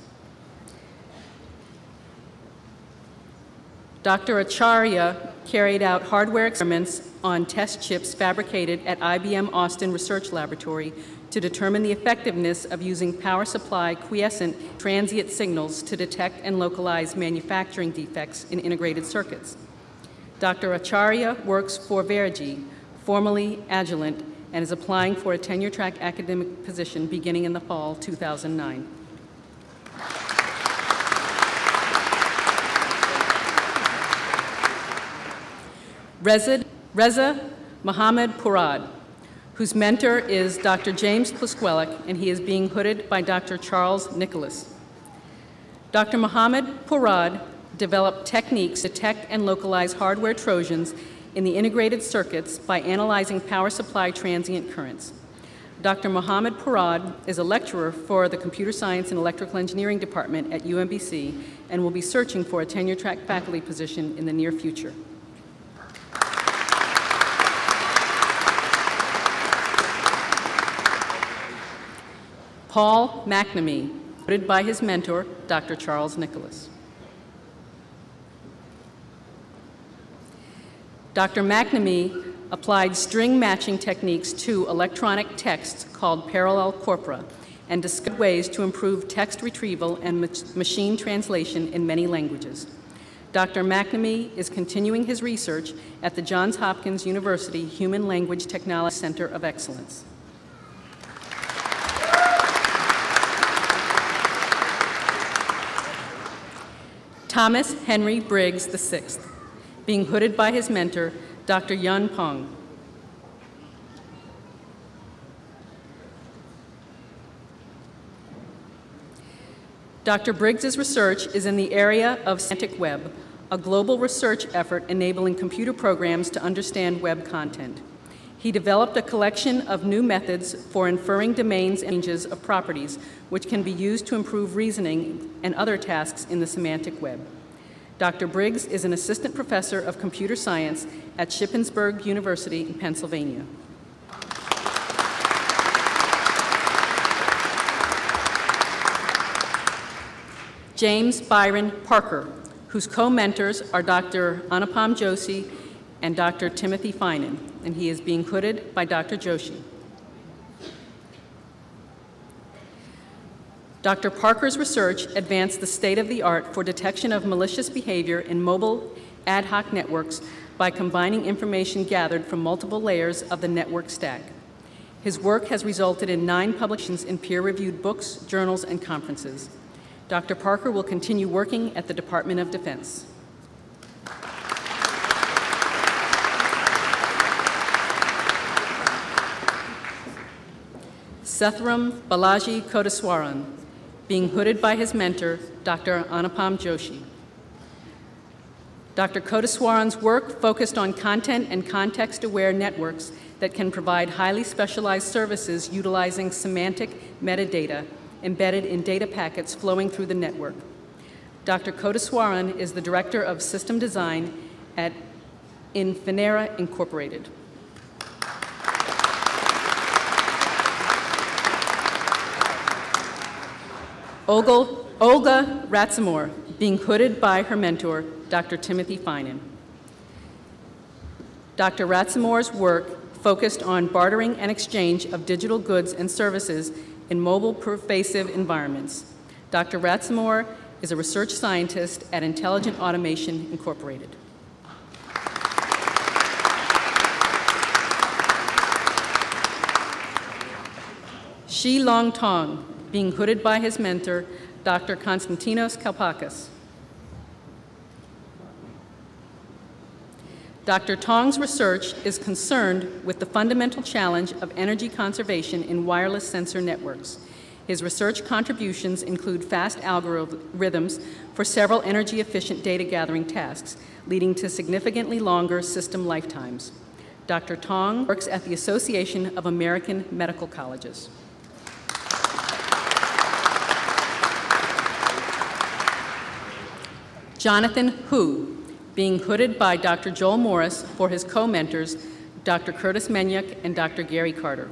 Dr. Acharya carried out hardware experiments on test chips fabricated at IBM Austin Research Laboratory to determine the effectiveness of using power supply quiescent transient signals to detect and localize manufacturing defects in integrated circuits. Dr. Acharya works for Vergy, formerly Agilent, and is applying for a tenure-track academic position beginning in the fall 2009. Reza Mohammed Purad, whose mentor is Dr. James Plusquellic, and he is being hooded by Dr. Charles Nicholas. Dr. Mohammed Purad developed techniques to detect and localize hardware trojans in the integrated circuits by analyzing power supply transient currents. Dr. Mohammed Purad is a lecturer for the Computer Science and Electrical Engineering Department at UMBC and will be searching for a tenure-track faculty position in the near future. Paul McNamee, hooded by his mentor, Dr. Charles Nicholas. Dr. McNamee applied string matching techniques to electronic texts called parallel corpora and discovered ways to improve text retrieval and machine translation in many languages. Dr. McNamee is continuing his research at the Johns Hopkins University Human Language Technology Center of Excellence. Thomas Henry Briggs VI, being hooded by his mentor, Dr. Yun Pong. Dr. Briggs's research is in the area of semantic web, a global research effort enabling computer programs to understand web content. He developed a collection of new methods for inferring domains and ranges of properties, which can be used to improve reasoning and other tasks in the semantic web. Dr. Briggs is an assistant professor of computer science at Shippensburg University in Pennsylvania. James Byron Parker, whose co-mentors are Dr. Anupam Joshi and Dr. Timothy Finan, and he is being hooded by Dr. Joshi. Dr. Parker's research advanced the state-of-the-art for detection of malicious behavior in mobile ad hoc networks by combining information gathered from multiple layers of the network stack. His work has resulted in 9 publications in peer-reviewed books, journals, and conferences. Dr. Parker will continue working at the Department of Defense. Setharam Balaji Kodaswaran, being hooded by his mentor, Dr. Anupam Joshi. Dr. Kodaswaran's work focused on content and context-aware networks that can provide highly specialized services utilizing semantic metadata embedded in data packets flowing through the network. Dr. Kodaswaran is the Director of System Design at Infinera Incorporated. Olga Ratsomore, being hooded by her mentor, Dr. Timothy Finan. Dr. Ratsomore's work focused on bartering and exchange of digital goods and services in mobile pervasive environments. Dr. Ratsomore is a research scientist at Intelligent Automation Incorporated. Shi Long Tong, being hooded by his mentor, Dr. Konstantinos Kalpakis. Dr. Tong's research is concerned with the fundamental challenge of energy conservation in wireless sensor networks. His research contributions include fast algorithms for several energy-efficient data gathering tasks, leading to significantly longer system lifetimes. Dr. Tong works at the Association of American Medical Colleges. Jonathan Hu, being hooded by Dr. Joel Morris for his co-mentors, Dr. Curtis Menyuk and Dr. Gary Carter.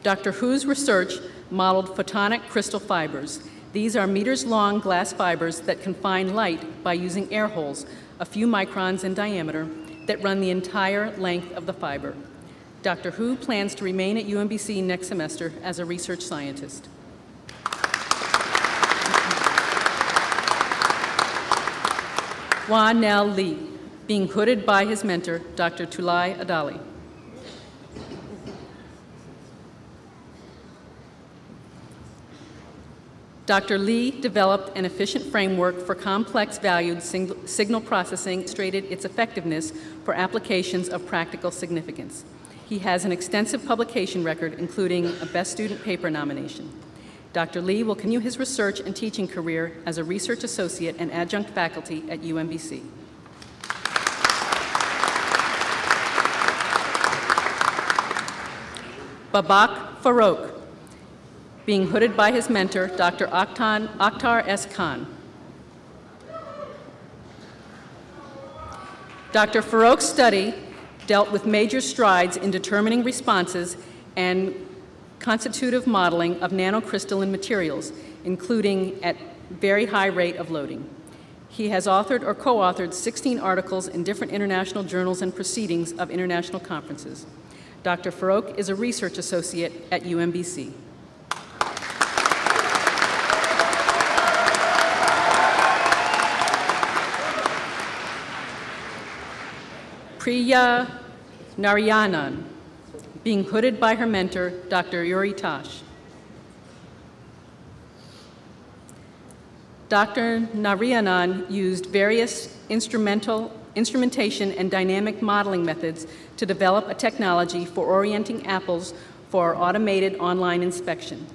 Dr. Hu's research modeled photonic crystal fibers. These are meters-long glass fibers that confine light by using air holes, a few microns in diameter, that run the entire length of the fiber. Dr. Hu plans to remain at UMBC next semester as a research scientist. Hua Nell Lee, being hooded by his mentor, Dr. Tulai Adali. Dr. Lee developed an efficient framework for complex valued signal processing, demonstrated its effectiveness for applications of practical significance. He has an extensive publication record, including a Best Student Paper nomination. Dr. Lee will continue his research and teaching career as a research associate and adjunct faculty at UMBC. Babak Farouk, being hooded by his mentor, Dr. Akhtar S. Khan. Dr. Farouk's study dealt with major strides in determining responses and constitutive modeling of nanocrystalline materials, including at very high rate of loading. He has authored or co-authored 16 articles in different international journals and proceedings of international conferences. Dr. Farouk is a research associate at UMBC. Priya Narayanan, being hooded by her mentor, Dr. Yuri Tosh. Dr. Narayanan used various instrumentation and dynamic modeling methods to develop a technology for orienting apples for automated online inspection.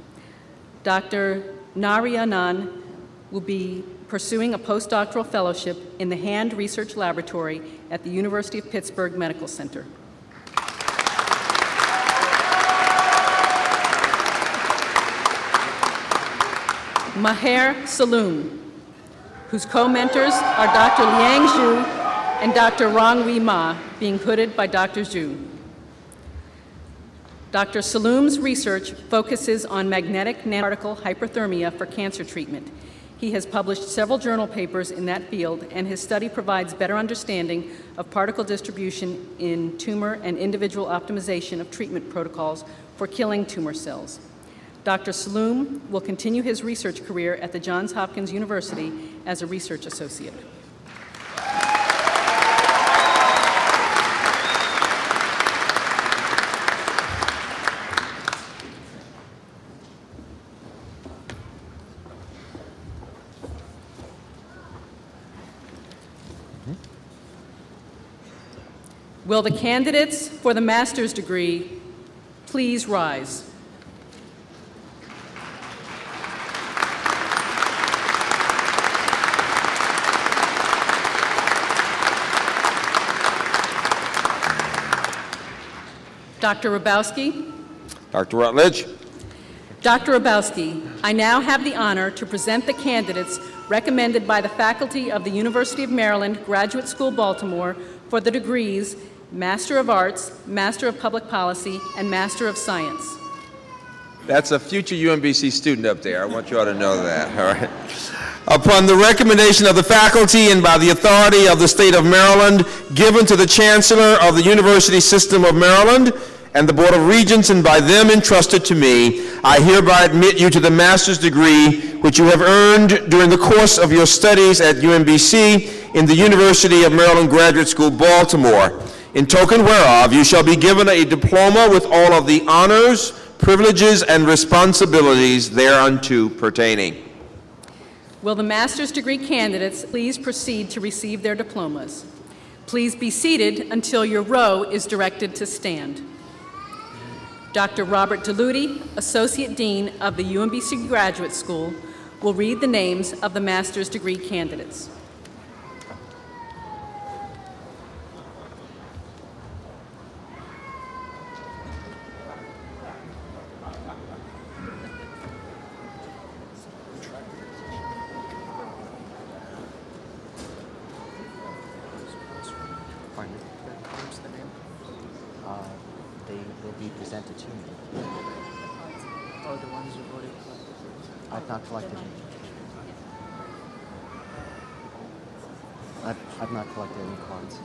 Dr. Narayanan will be pursuing a postdoctoral fellowship in the Hand Research Laboratory at the University of Pittsburgh Medical Center. Maher Saloom, whose co-mentors are Dr. Liang Zhu and Dr. Rongwei Ma, being hooded by Dr. Zhu. Dr. Saloom's research focuses on magnetic nanoparticle hyperthermia for cancer treatment. He has published several journal papers in that field, and his study provides better understanding of particle distribution in tumor and individual optimization of treatment protocols for killing tumor cells. Dr. Saloom will continue his research career at the Johns Hopkins University as a research associate. Will the candidates for the master's degree please rise? Dr. Hrabowski. Dr. Rutledge. Dr. Hrabowski, I now have the honor to present the candidates recommended by the faculty of the University of Maryland Graduate School, Baltimore, for the degrees Master of Arts, Master of Public Policy, and Master of Science. That's a future UMBC student up there. I want you all to know that, all right? Upon the recommendation of the faculty and by the authority of the state of Maryland, given to the Chancellor of the University System of Maryland and the Board of Regents, and by them entrusted to me, I hereby admit you to the master's degree which you have earned during the course of your studies at UMBC in the University of Maryland Graduate School, Baltimore. In token whereof, you shall be given a diploma with all of the honors, privileges, and responsibilities thereunto pertaining. Will the master's degree candidates please proceed to receive their diplomas? Please be seated until your row is directed to stand. Dr. Robert DeLuty, Associate Dean of the UMBC Graduate School, will read the names of the master's degree candidates. They will be presented to me. Oh, the ones you voted for? I've not collected. I've not collected any cards.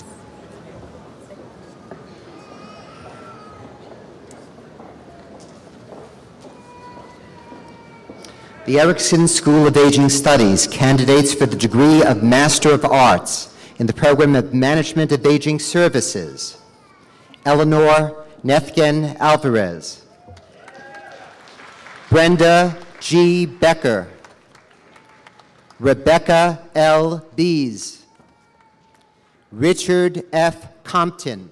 The Erickson School of Aging Studies, candidates for the degree of Master of Arts in the program of Management of Aging Services: Eleanor Nethgen Alvarez, Brenda G. Becker, Rebecca L. Bees, Richard F. Compton,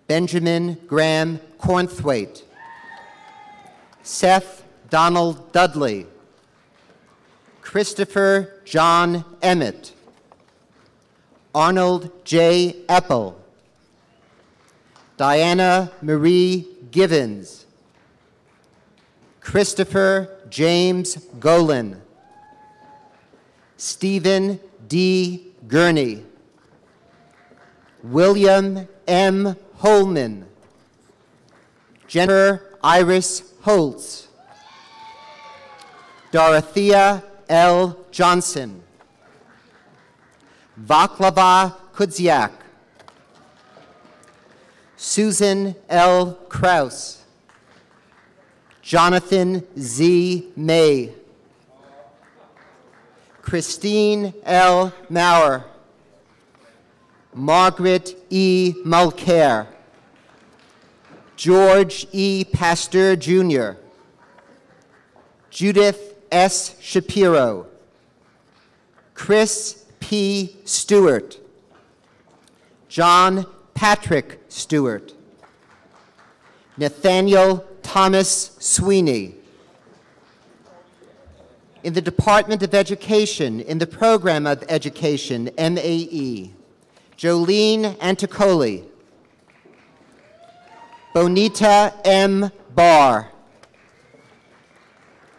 Benjamin Graham Cornthwaite, Seth Donald Dudley, Christopher John Emmett, Arnold J. Eppel, Diana Marie Givens, Christopher James Golan, Stephen D. Gurney, William M. Holman, Jennifer Iris Holtz, Dorothea L. Johnson, Vaclava Kudziak, Susan L. Kraus, Jonathan Z. May, Christine L. Maurer, Margaret E. Mulcair, George E. Pasteur, Jr., Judith S. Shapiro, Chris P. Stewart, John Patrick Stewart, Nathaniel Thomas Sweeney. In the Department of Education, in the Program of Education, MAE, Jolene Anticoli, Bonita M. Barr,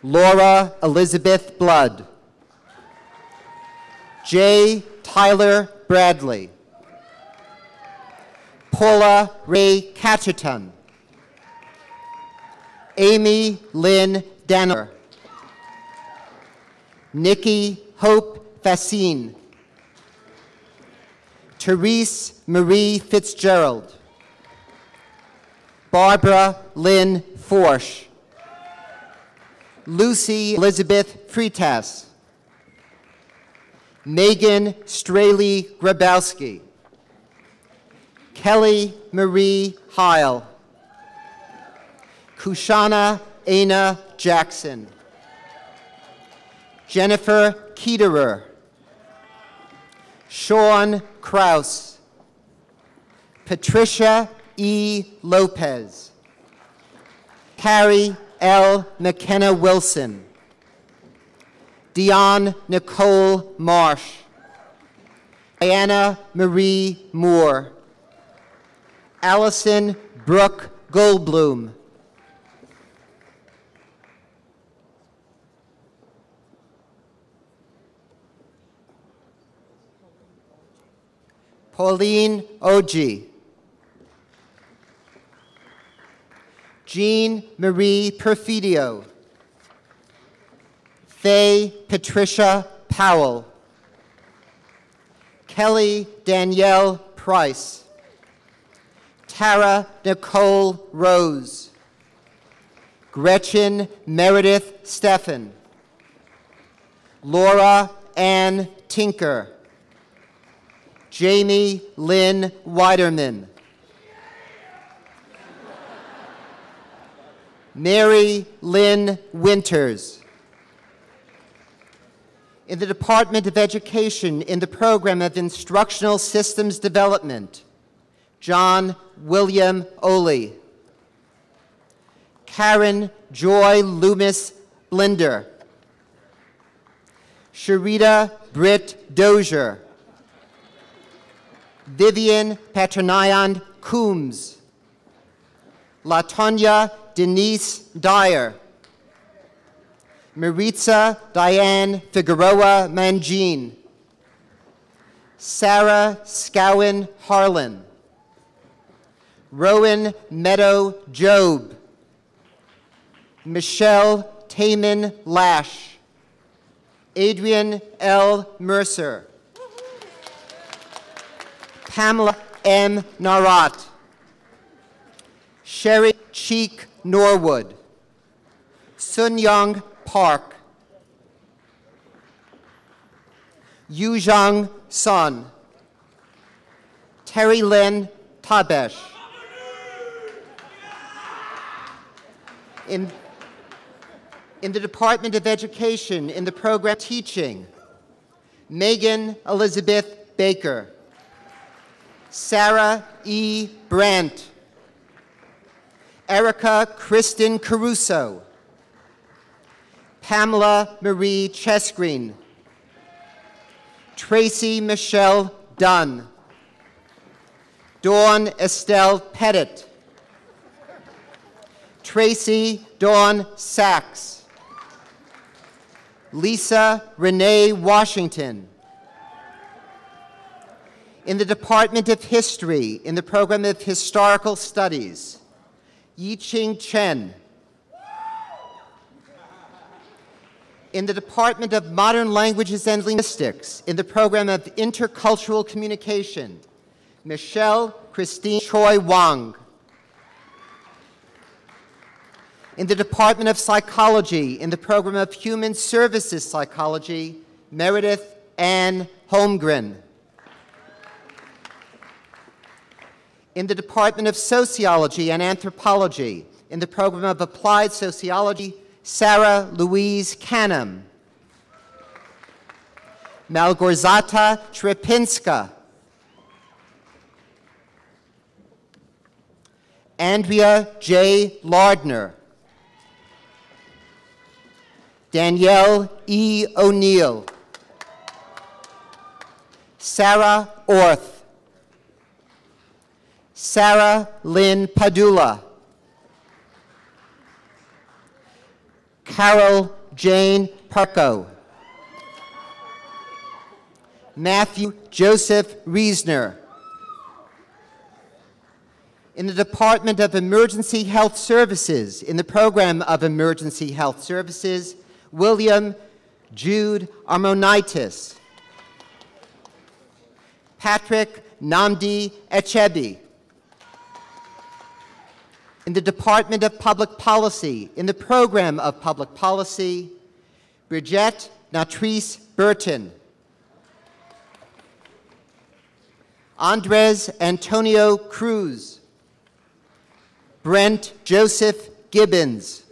Laura Elizabeth Blood, J. Tyler Bradley, Paula Ray Catcherton, Amy Lynn Danner, Nikki Hope Fascine, Therese Marie Fitzgerald, Barbara Lynn Forsch, Lucy Elizabeth Freitas, Megan Straley Grabowski, Kelly Marie Heil, Kushana Aina Jackson, Jennifer Kederer, Sean Kraus, Patricia E. Lopez, Carrie L. McKenna Wilson, Dion Nicole Marsh, Diana Marie Moore, Allison Brooke Goldblum, Pauline Oji, Jean Marie Perfidio, Faye Patricia Powell, Kelly Danielle Price, Tara Nicole Rose, Gretchen Meredith Steffen, Laura Ann Tinker, Jamie Lynn Weiderman, Mary Lynn Winters. In the Department of Education, in the Program of Instructional Systems Development, John William Oley, Karen Joy Loomis Blinder, Sharita Britt Dozier, Vivian Patrinayan Coombs, Latonya Denise Dyer, Maritza Diane Figueroa Mangin, Sarah Scowen Harlan, Rowan Meadow Job, Michelle Taman Lash, Adrian L. Mercer, Pamela M. Narat, Sherry Cheek Norwood, Sun Young Park, Yuzhang Sun, Terry Lynn Tabesh. In the Department of Education, in the program Teaching, Megan Elizabeth Baker, Sarah E. Brandt, Erica Kristen Caruso, Pamela Marie Chesgreen, Tracy Michelle Dunn, Dawn Estelle Pettit, Tracy Dawn Sachs, Lisa Renee Washington. In the Department of History, in the program of Historical Studies, Yiqing Chen. In the Department of Modern Languages and Linguistics, in the program of Intercultural Communication, Michelle Christine Choi Wang. In the Department of Psychology, in the program of Human Services Psychology, Meredith Ann Holmgren. In the Department of Sociology and Anthropology, in the program of Applied Sociology, Sarah Louise Canham. Malgorzata Trepinska. Andrea J. Lardner. Danielle E. O'Neill. Sarah Orth. Sarah Lynn Padula. Carol Jane Parko. Matthew Joseph Reesner. In the Department of Emergency Health Services, in the program of Emergency Health Services, William Jude Armonitis. Patrick Namdi Echebi. In the Department of Public Policy, in the program of Public Policy, Bridget Natrice Burton. Andres Antonio Cruz. Brent Joseph Gibbons.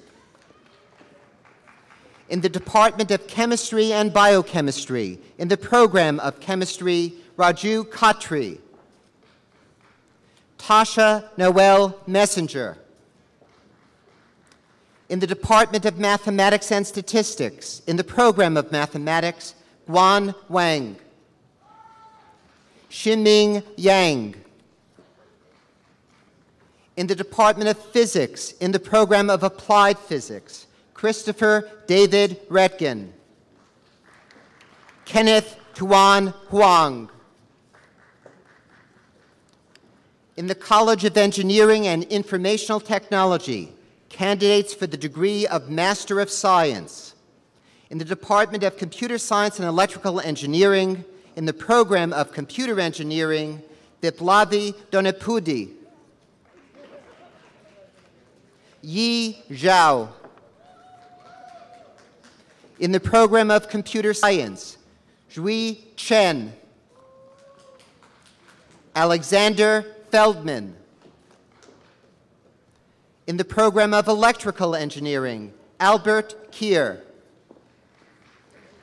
In the Department of Chemistry and Biochemistry, in the program of Chemistry, Raju Khatri. Tasha Noel Messenger. In the Department of Mathematics and Statistics, in the program of Mathematics, Guan Wang. Ximing Yang. In the Department of Physics, in the program of Applied Physics, Christopher David Retgen. Kenneth Tuan Huang. In the College of Engineering and Informational Technology, candidates for the degree of Master of Science. In the Department of Computer Science and Electrical Engineering, in the program of Computer Engineering, Biplavi Donepudi. Yi Zhao. In the program of Computer Science, Zhui Chen. Alexander Feldman. In the program of Electrical Engineering, Albert Kier.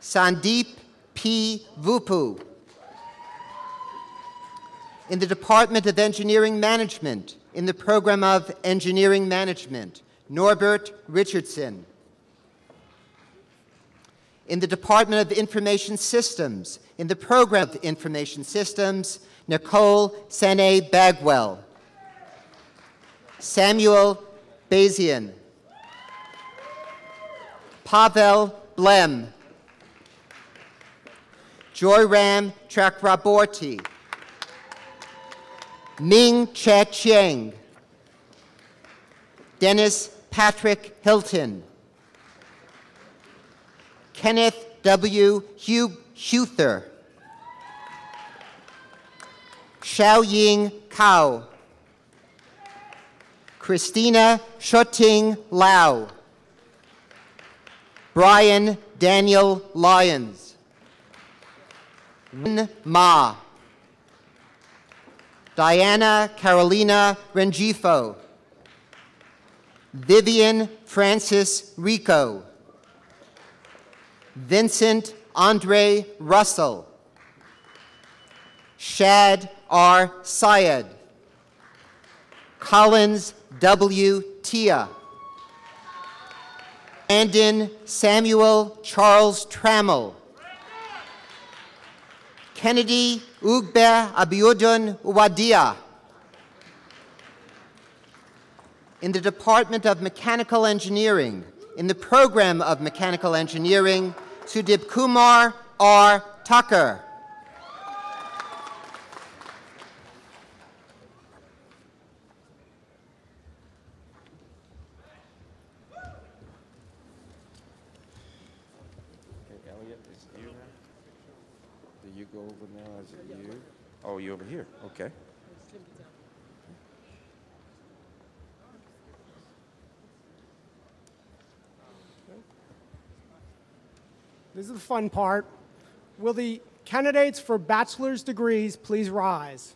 Sandeep P. Vupu. In the Department of Engineering Management, in the program of Engineering Management, Norbert Richardson. In the Department of Information Systems, in the program of Information Systems, Nicole Sene Bagwell. Samuel Bazian. Pavel Blem. Joyram Chakraborty. Ming Che Chiang. Dennis Patrick Hilton. Kenneth W. Huther, Xiaoying Cao, Christina Shoting Lau, Brian Daniel Lyons, Win Ma, Diana Carolina Rengifo, Vivian Francis Rico, Vincent Andre Russell, Shad R. Syed, Collins W. Tia, Brandon Samuel Charles Trammell, Kennedy Ugbe Abiodun Uwadia. In the Department of Mechanical Engineering, in the program of Mechanical Engineering, Sudip Kumar R. Tucker. Elliot, is it you now? Do you go over now? Is it you? Oh, you over here. Okay. This is the fun part. Will the candidates for bachelor's degrees please rise?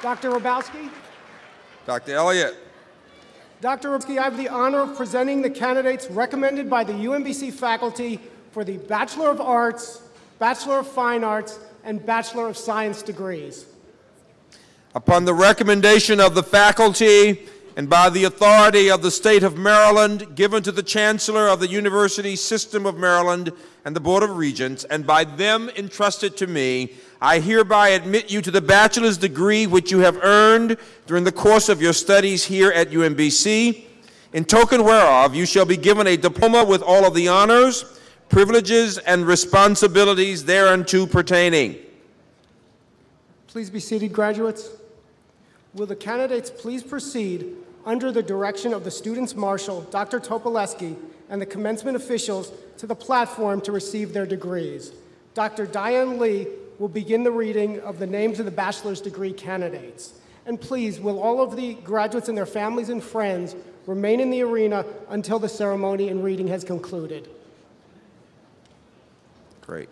Dr. Rabowski? Dr. Elliott. Dr. Rabowski, I have the honor of presenting the candidates recommended by the UMBC faculty for the Bachelor of Arts, Bachelor of Fine Arts, and Bachelor of Science degrees. Upon the recommendation of the faculty and by the authority of the State of Maryland, given to the Chancellor of the University System of Maryland and the Board of Regents, and by them entrusted to me, I hereby admit you to the bachelor's degree which you have earned during the course of your studies here at UMBC, in token whereof you shall be given a diploma with all of the honors, privileges, and responsibilities thereunto pertaining. Please be seated, graduates. Will the candidates please proceed under the direction of the Students' Marshal, Dr. Topoleski, and the commencement officials to the platform to receive their degrees. Dr. Diane Lee will begin the reading of the names of the bachelor's degree candidates. And please, will all of the graduates and their families and friends remain in the arena until the ceremony and reading has concluded. Great.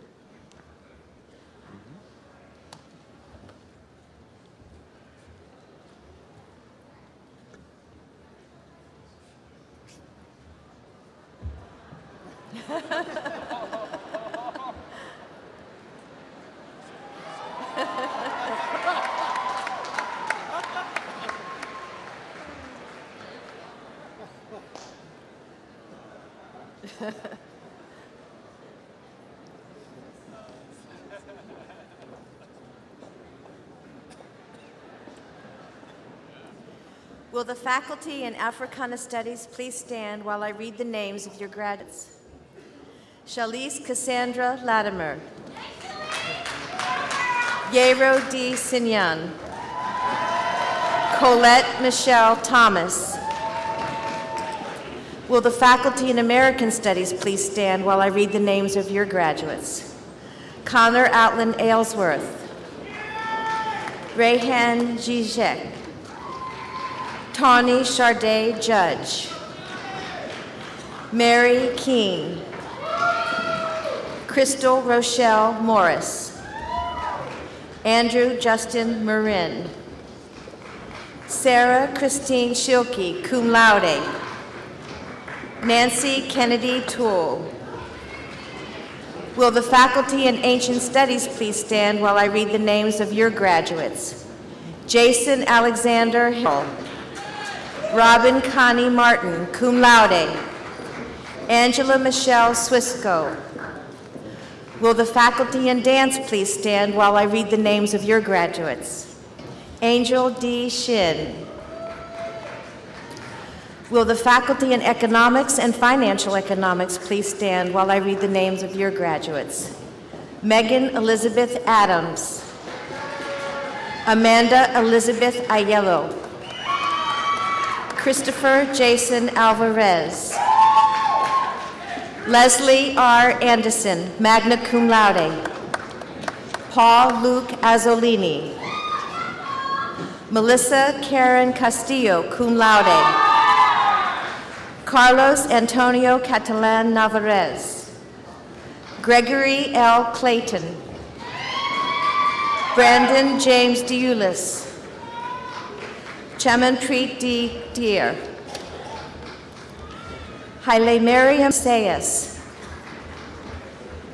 Will the faculty in Africana Studies please stand while I read the names of your graduates? Shalise Cassandra Latimer. Yero D. Sinyan. Colette Michelle Thomas. Will the faculty in American Studies please stand while I read the names of your graduates? Connor Outland Aylesworth. Rayhan Zizek. Tawny Charday Judge. Mary Keene. Crystal Rochelle Morris. Andrew Justin Marin. Sarah Christine Schilke, cum laude. Nancy Kennedy Toole. Will the faculty in Ancient Studies please stand while I read the names of your graduates? Jason Alexander Hill. Robin Connie Martin, cum laude. Angela Michelle Swisco. Will the faculty in dance please stand while I read the names of your graduates? Angel D. Shin. Will the faculty in economics and financial economics please stand while I read the names of your graduates? Megan Elizabeth Adams. Amanda Elizabeth Aiello. Christopher Jason Alvarez. Leslie R. Anderson, magna cum laude. Paul Luke Azzolini. Melissa Karen Castillo, cum laude. Carlos Antonio Catalan Navarez. Gregory L. Clayton. Brandon James Deulis. Chamanpreet D. Deer. Haile Mariam Sayas.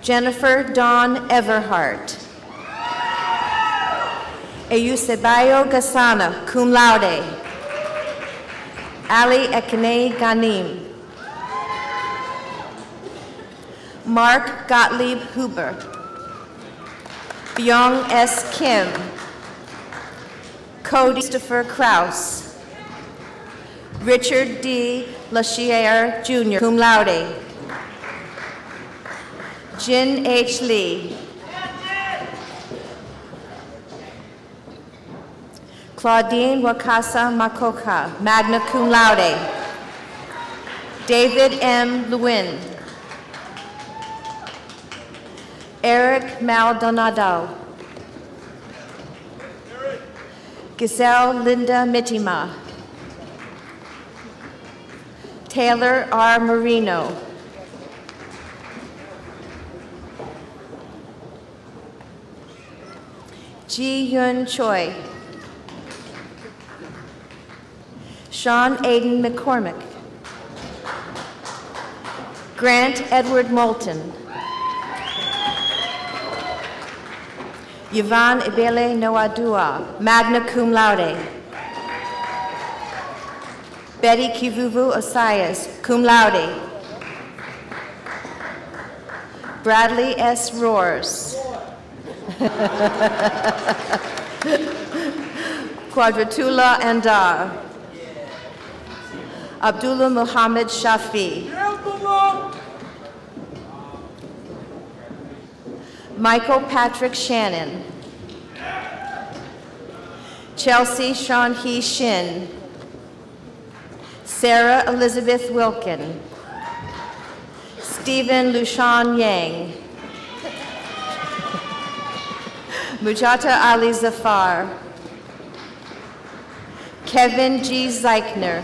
Jennifer Dawn Everhart. Eusebayo Gasana, cum laude. Ali Ekene Ganim. Mark Gottlieb Huber. Byung S. Kim. Cody Christopher Kraus. Richard D. Lachierre Jr., cum laude. Jin H. Lee. Claudine Wakasa Makoka, magna cum laude. David M. Lewin. Eric Maldonado. Giselle Linda Mittima. Taylor R. Marino. Ji Yun Choi. Sean Aiden McCormick. Grant Edward Moulton. Yvonne Ibele Noadua, magna cum laude. Betty Kivuvu Osias, cum laude. Bradley S. Roars. Quadratula Andar. Abdullah Muhammad Shafi. Michael Patrick Shannon. Chelsea Sean-Hee Shin. Sarah Elizabeth Wilkin. Stephen Lushan Yang. Mujata Ali Zafar. Kevin G. Zeichner.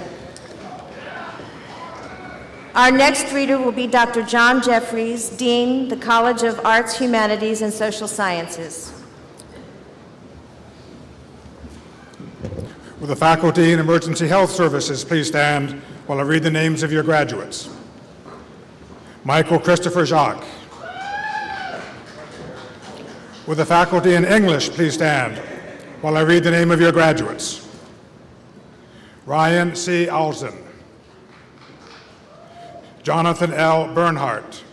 Our next reader will be Dr. John Jeffries, Dean, the College of Arts, Humanities, and Social Sciences. Will the faculty in Emergency Health Services please stand while I read the names of your graduates? Michael Christopher Jacques. Will the faculty in English please stand while I read the name of your graduates? Ryan C. Alzen. Jonathan L. Bernhardt.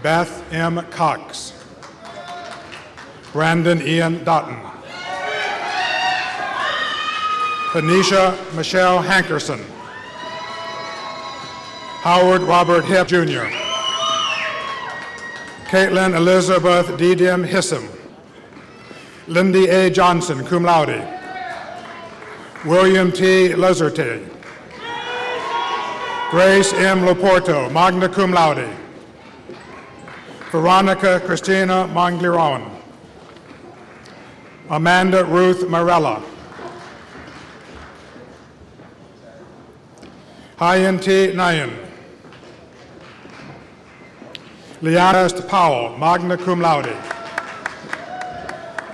Beth M. Cox. Brandon Ian Dotton. Tanisha Michelle Hankerson. Howard Robert Hipp, Jr. Caitlin Elizabeth Didim Hissam. Lindy A. Johnson, cum laude. William T. Lezerte. Grace M. Loporto, magna cum laude. Veronica Christina Mongliron. Amanda Ruth Marella. Hyan T. Nayan. Liana Est Powell, magna cum laude.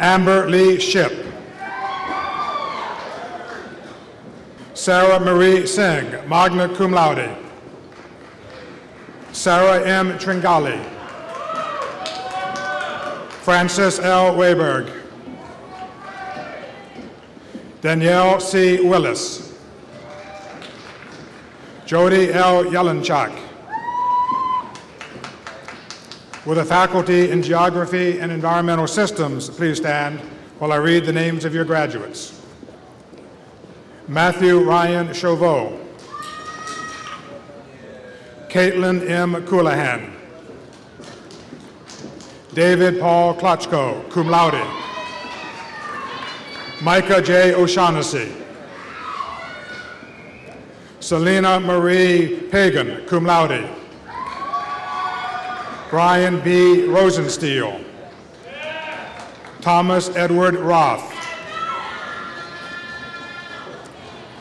Amber Lee Ship. Sarah Marie Singh, magna cum laude. Sarah M. Tringali. Francis L. Weiberg. Danielle C. Willis. Jody L. Yelenchak. Will the faculty in Geography and Environmental Systems please stand while I read the names of your graduates? Matthew Ryan Chauveau. Caitlin M. Coulahan. David Paul Klotchko, cum laude. Micah J. O'Shaughnessy. Selena Marie Pagan, cum laude. Brian B. Rosensteel. Thomas Edward Roth.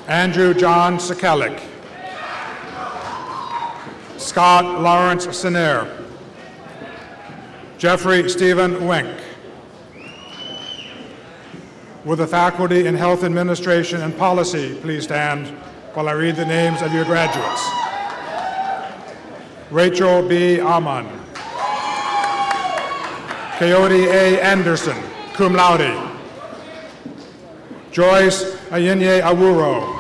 Andrew John Sekalik. Scott Lawrence Siner. Jeffrey Stephen Wink. Will the faculty in Health Administration and Policy please stand while I read the names of your graduates? Rachel B. Amon. Coyote A. Anderson, cum laude. Joyce Ayinye Awuro.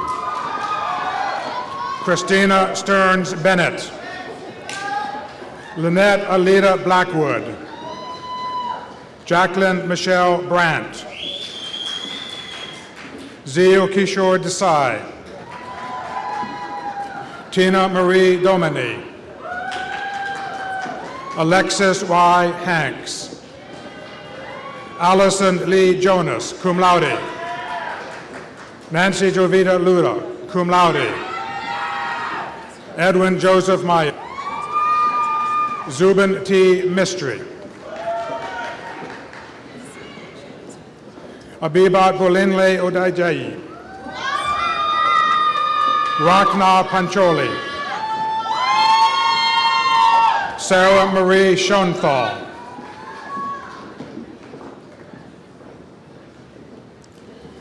Christina Stearns Bennett. Lynette Alita Blackwood. Jacqueline Michelle Brandt. Zio Kishore Desai. Tina Marie Domini. Alexis Y. Hanks. Allison Lee Jonas, cum laude. Nancy Jovita Luda, cum laude. Edwin Joseph Maya. Zubin T. Mistry. Abibat Bolinle Odaijayi. Rakna Pancholi. Sarah Marie Schoenthal.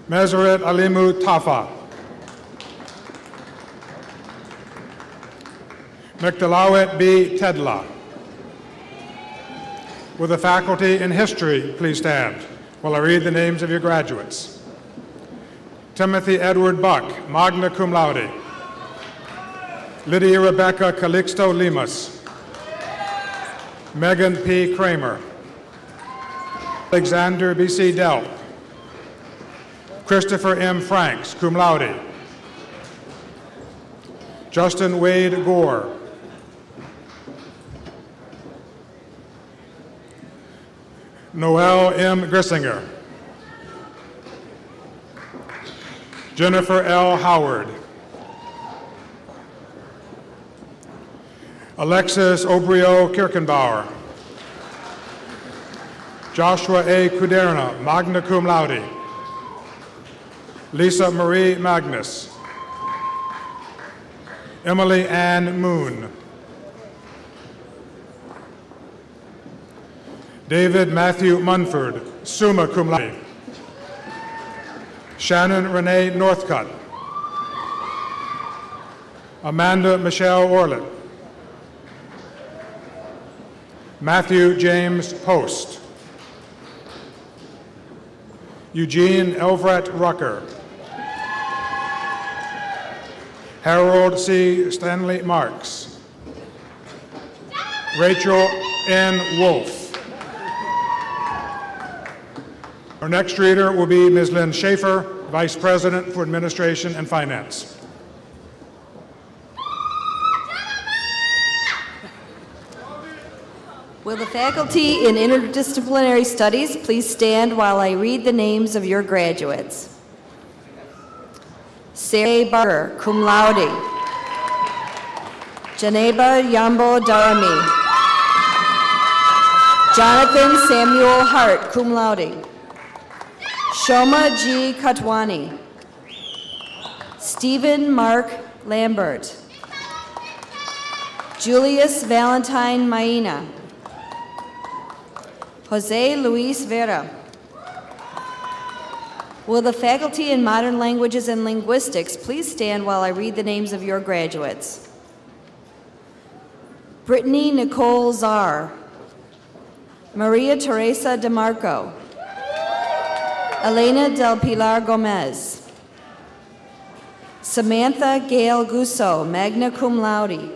Meseret Alimu Tafa. Mcdalawet B. Tedla. Will the faculty in history please stand while I read the names of your graduates? Timothy Edward Buck, magna cum laude. Lydia Rebecca Calixto Limas. Megan P. Kramer. Alexander B.C. Delp. Christopher M. Franks, cum laude. Justin Wade Gore. Noel M. Grissinger. Jennifer L. Howard. Alexis Obrio Kirkenbauer. Joshua A. Kuderna, magna cum laude. Lisa Marie Magnus. Emily Ann Moon. David Matthew Munford, summa cum laude. Shannon Renee Northcutt. Amanda Michelle Orlett. Matthew James Post. Eugene Elvret Rucker. Harold C. Stanley Marks. Rachel N. Wolf. Our next reader will be Ms. Lynn Schaefer, Vice President for Administration and Finance. Will the faculty in interdisciplinary studies please stand while I read the names of your graduates? Sarah Barker, cum laude. Janeba Yambo Darami. Jonathan Samuel Hart, cum laude. Shoma G. Katwani. Stephen Mark Lambert. Julius Valentine Maina. Jose Luis Vera. Will the faculty in Modern Languages and Linguistics please stand while I read the names of your graduates? Brittany Nicole Czar. Maria Teresa DeMarco. Elena Del Pilar Gomez. Samantha Gail Gusso, magna cum laude.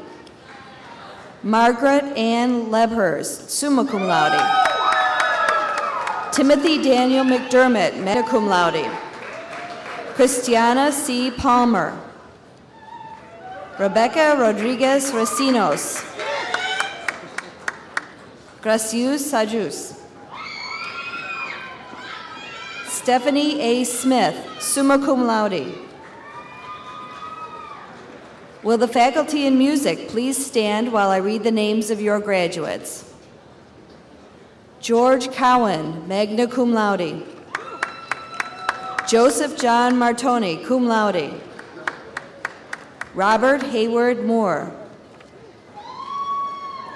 Margaret Ann Lebhurst, summa cum laude. Timothy Daniel McDermott, magna cum laude. Christiana C. Palmer. Rebecca Rodriguez Recinos. Gracious Sajus. Stephanie A. Smith, summa cum laude. Will the faculty in music please stand while I read the names of your graduates? George Cowan, magna cum laude. Joseph John Martoni, cum laude. Robert Hayward Moore.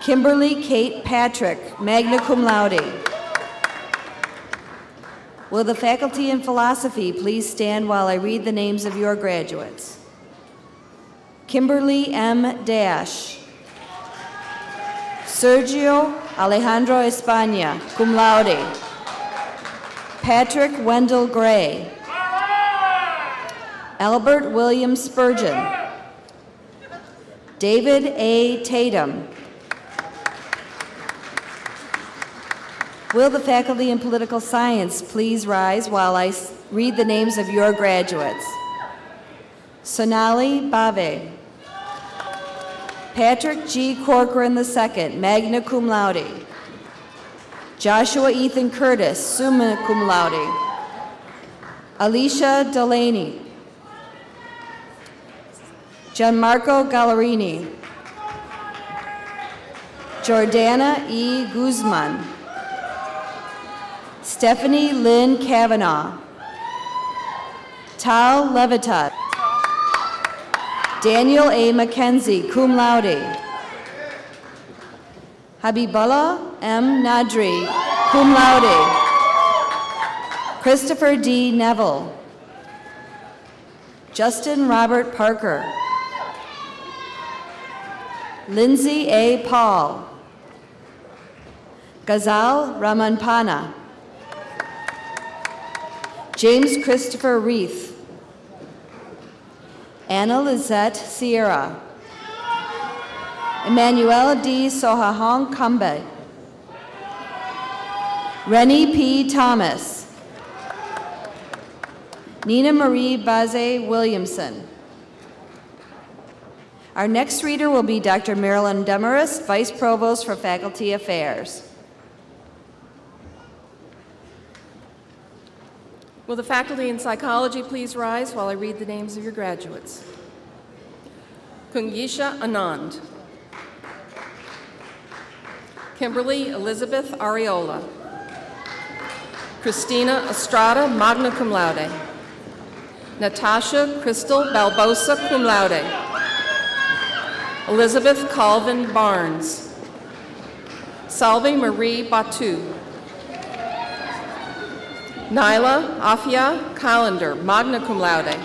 Kimberly Kate Patrick, magna cum laude. Will the faculty in philosophy please stand while I read the names of your graduates? Kimberly M. Dash. Sergio Alejandro España, cum laude. Patrick Wendell Gray. Albert William Spurgeon. David A. Tatum. Will the faculty in political science please rise while I read the names of your graduates? Sonali Bave. Patrick G. Corcoran II, magna cum laude. Joshua Ethan Curtis, summa cum laude. Alicia Delaney. Gianmarco Gallerini. Jordana E. Guzman. Stephanie Lynn Kavanaugh. Tal Levitat. Daniel A. McKenzie, cum laude. Habibullah M. Nadri, cum laude. Christopher D. Neville. Justin Robert Parker. Lindsay A. Paul. Ghazal Ramanpana. James Christopher Reith. Anna Lizette Sierra. Emmanuel D. Sohahong Kambe. Rennie P. Thomas. Nina Marie Baze Williamson. Our next reader will be Dr. Marilyn Demarest, Vice Provost for Faculty Affairs. Will the faculty in psychology please rise while I read the names of your graduates? Kungisha Anand. Kimberly Elizabeth Areola. Christina Estrada, magna cum laude. Natasha Crystal Balbosa, cum laude. Elizabeth Colvin Barnes. Salve Marie Batu. Nyla Afia Callender, magna cum laude.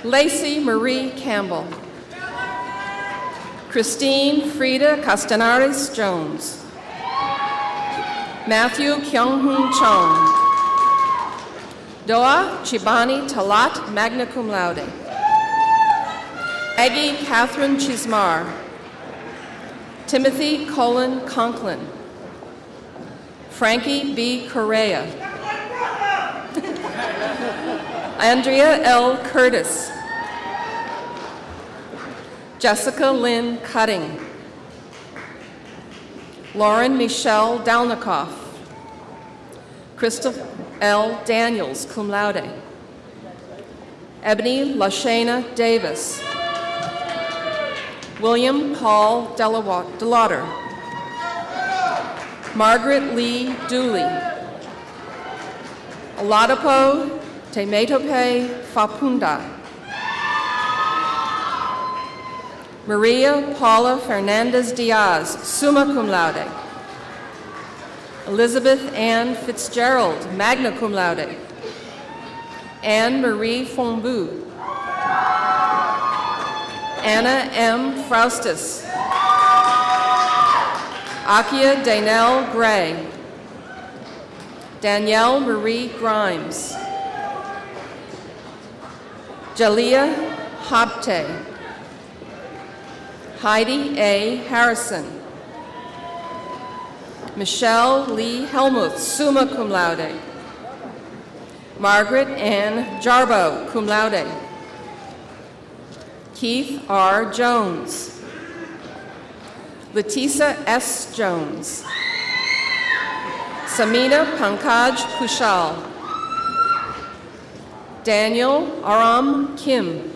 Lacey Marie Campbell. Christine Frida Castanares Jones. Matthew Kyung-Hoon Chong. Doa Chibani Talat, magna cum laude. Aggie Catherine Chismar. Timothy Colin Conklin. Frankie B. Correa. Andrea L. Curtis. Jessica Lynn Cutting. Lauren Michelle Dalnikoff. Crystal L. Daniels, cum laude. Ebony Lashana Davis. William Paul Delauder. Margaret Lee Dooley. Oladapo Temetope Fapunda. Maria Paula Fernandez Diaz, summa cum laude. Elizabeth Ann Fitzgerald, magna cum laude. Anne Marie Fonbu. Anna M. Fraustis. Akia Danelle Gray. Danielle Marie Grimes. Jalea Habte. Heidi A. Harrison. Michelle Lee Helmuth, summa cum laude. Margaret Ann Jarbo, cum laude. Keith R. Jones. Letisa S. Jones. Samina Pankaj Kushal. Daniel Aram Kim.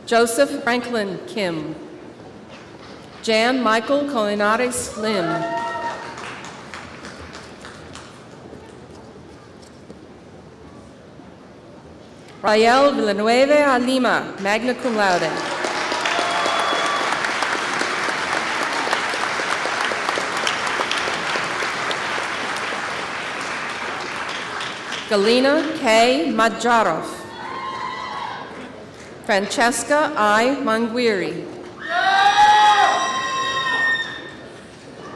Joseph Franklin Kim. Jan Michael Colinares Lim. Rael Villanueva Lima, magna cum laude. Galina K. Madjarov. Francesca I. Manguiri.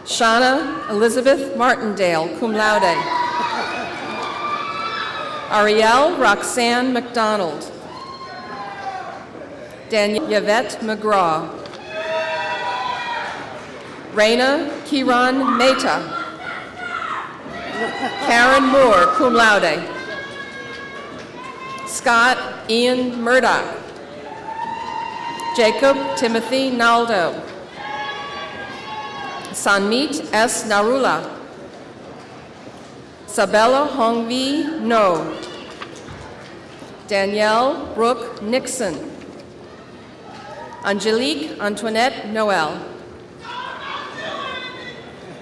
Shauna Elizabeth Martindale, cum laude. Ariel Roxanne McDonald. Danielle Yvette McGraw. Raina Kiran Mehta. Karen Moore, cum laude. Scott Ian Murdoch. Jacob Timothy Naldo. Sanmeet S. Narula. Sabella Hongvi No. Danielle Brooke Nixon. Angelique Antoinette Noel.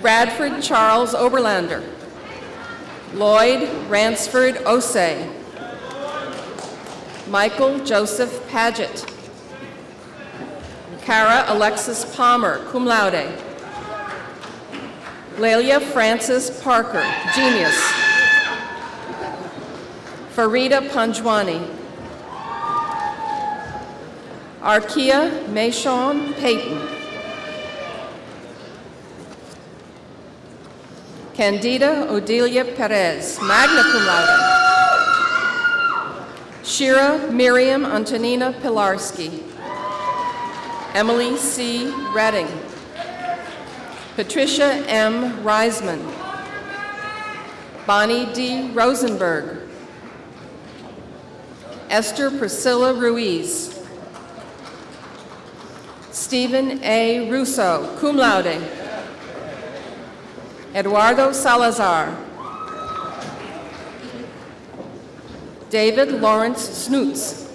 Bradford Charles Oberlander. Lloyd Ransford Osei. Michael Joseph Paget. Cara Alexis Palmer, cum laude. Lelia Francis Parker, genius. Farida Panjwani. Arkia Mayshon Payton. Candida Odelia Perez, magna cum laude. Shira Miriam Antonina Pilarski. Emily C. Redding. Patricia M. Reisman. Bonnie D. Rosenberg. Esther Priscilla Ruiz. Stephen A. Russo, cum laude. Eduardo Salazar. David Lawrence Snoots.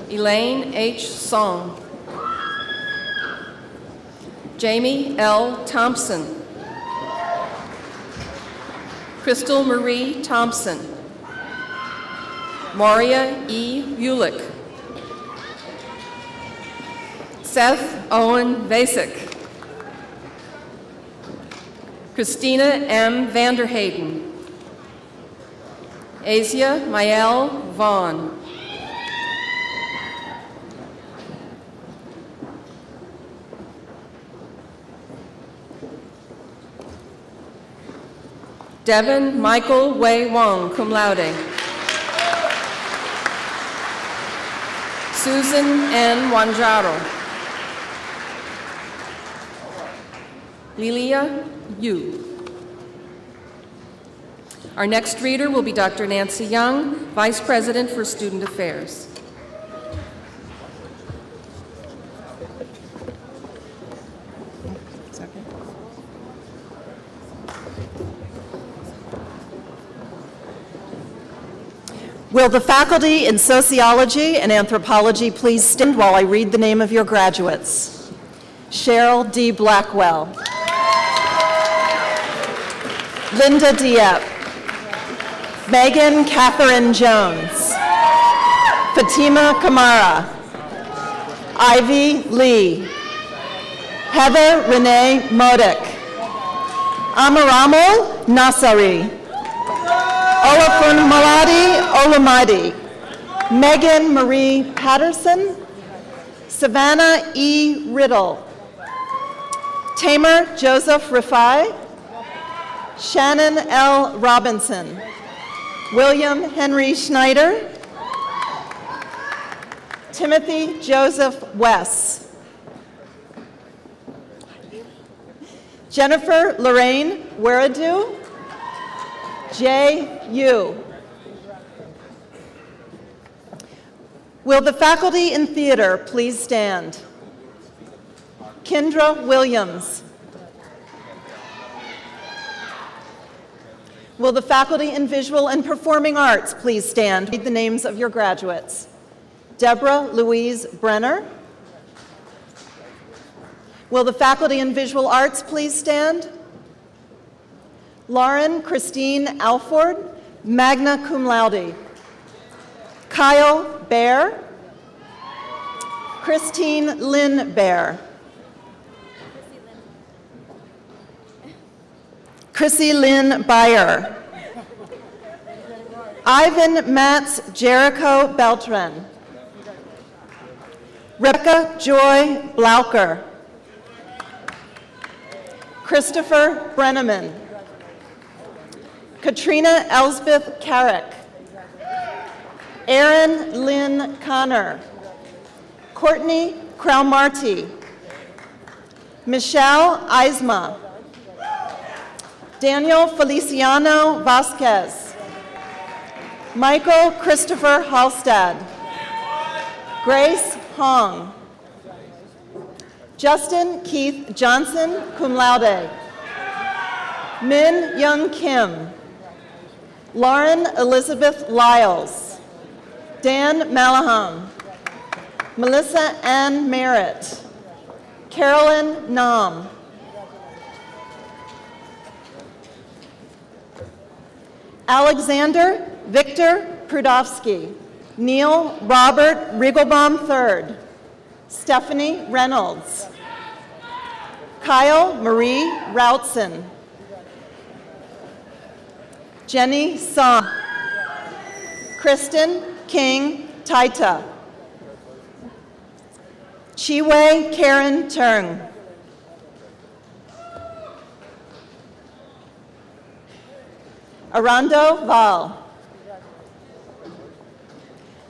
Elaine H. Song. Jamie L. Thompson. Crystal Marie Thompson. Moria E. Ulick. Seth Owen Vasek. Christina M. Vanderhayden. Asia Mael Vaughn. Devin Michael Wei Wong, cum laude. Susan N. Wanjaro. Lilia Yu. Our next reader will be Dr. Nancy Young, Vice President for Student Affairs. Will the faculty in sociology and anthropology please stand while I read the name of your graduates? Cheryl D. Blackwell. Linda Dieppe. Megan Catherine Jones. Fatima Kamara. Ivy Lee. Heather Renee Modic. Amaramal Nasari. Olafun Maladi Olamide. Megan Marie Patterson. Savannah E. Riddle. Tamer Joseph Rifai. Shannon L. Robinson. William Henry Schneider. Timothy Joseph Wess. Jennifer Lorraine Weradu. J.U. Will the faculty in theater please stand? Kendra Williams. Will the faculty in visual and performing arts please stand? Read the names of your graduates. Deborah Louise Brenner. Will the faculty in visual arts please stand? Lauren Christine Alford, magna cum laude. Kyle Bear. Christine Lynn Bear. Chrissy Lynn Beyer. Ivan Mats Jericho Beltran. Rebecca Joy Blauker. Christopher Brenneman. Katrina Elsbeth Carrick. Erin Lynn Connor. Courtney Kraumarty. Michelle Eisma. Daniel Feliciano Vasquez. Michael Christopher Halstad. Grace Hong. Justin Keith Johnson, cum laude. Min Young Kim. Lauren Elizabeth Lyles. Dan Malaham. Melissa Ann Merritt. Carolyn Nam. Alexander Victor Prudovsky. Neil Robert Rigglebaum III. Stephanie Reynolds. Kyle Marie Routson. Jenny Song. Kristen King Taita. Chiwei Karen Tung. Arando Val.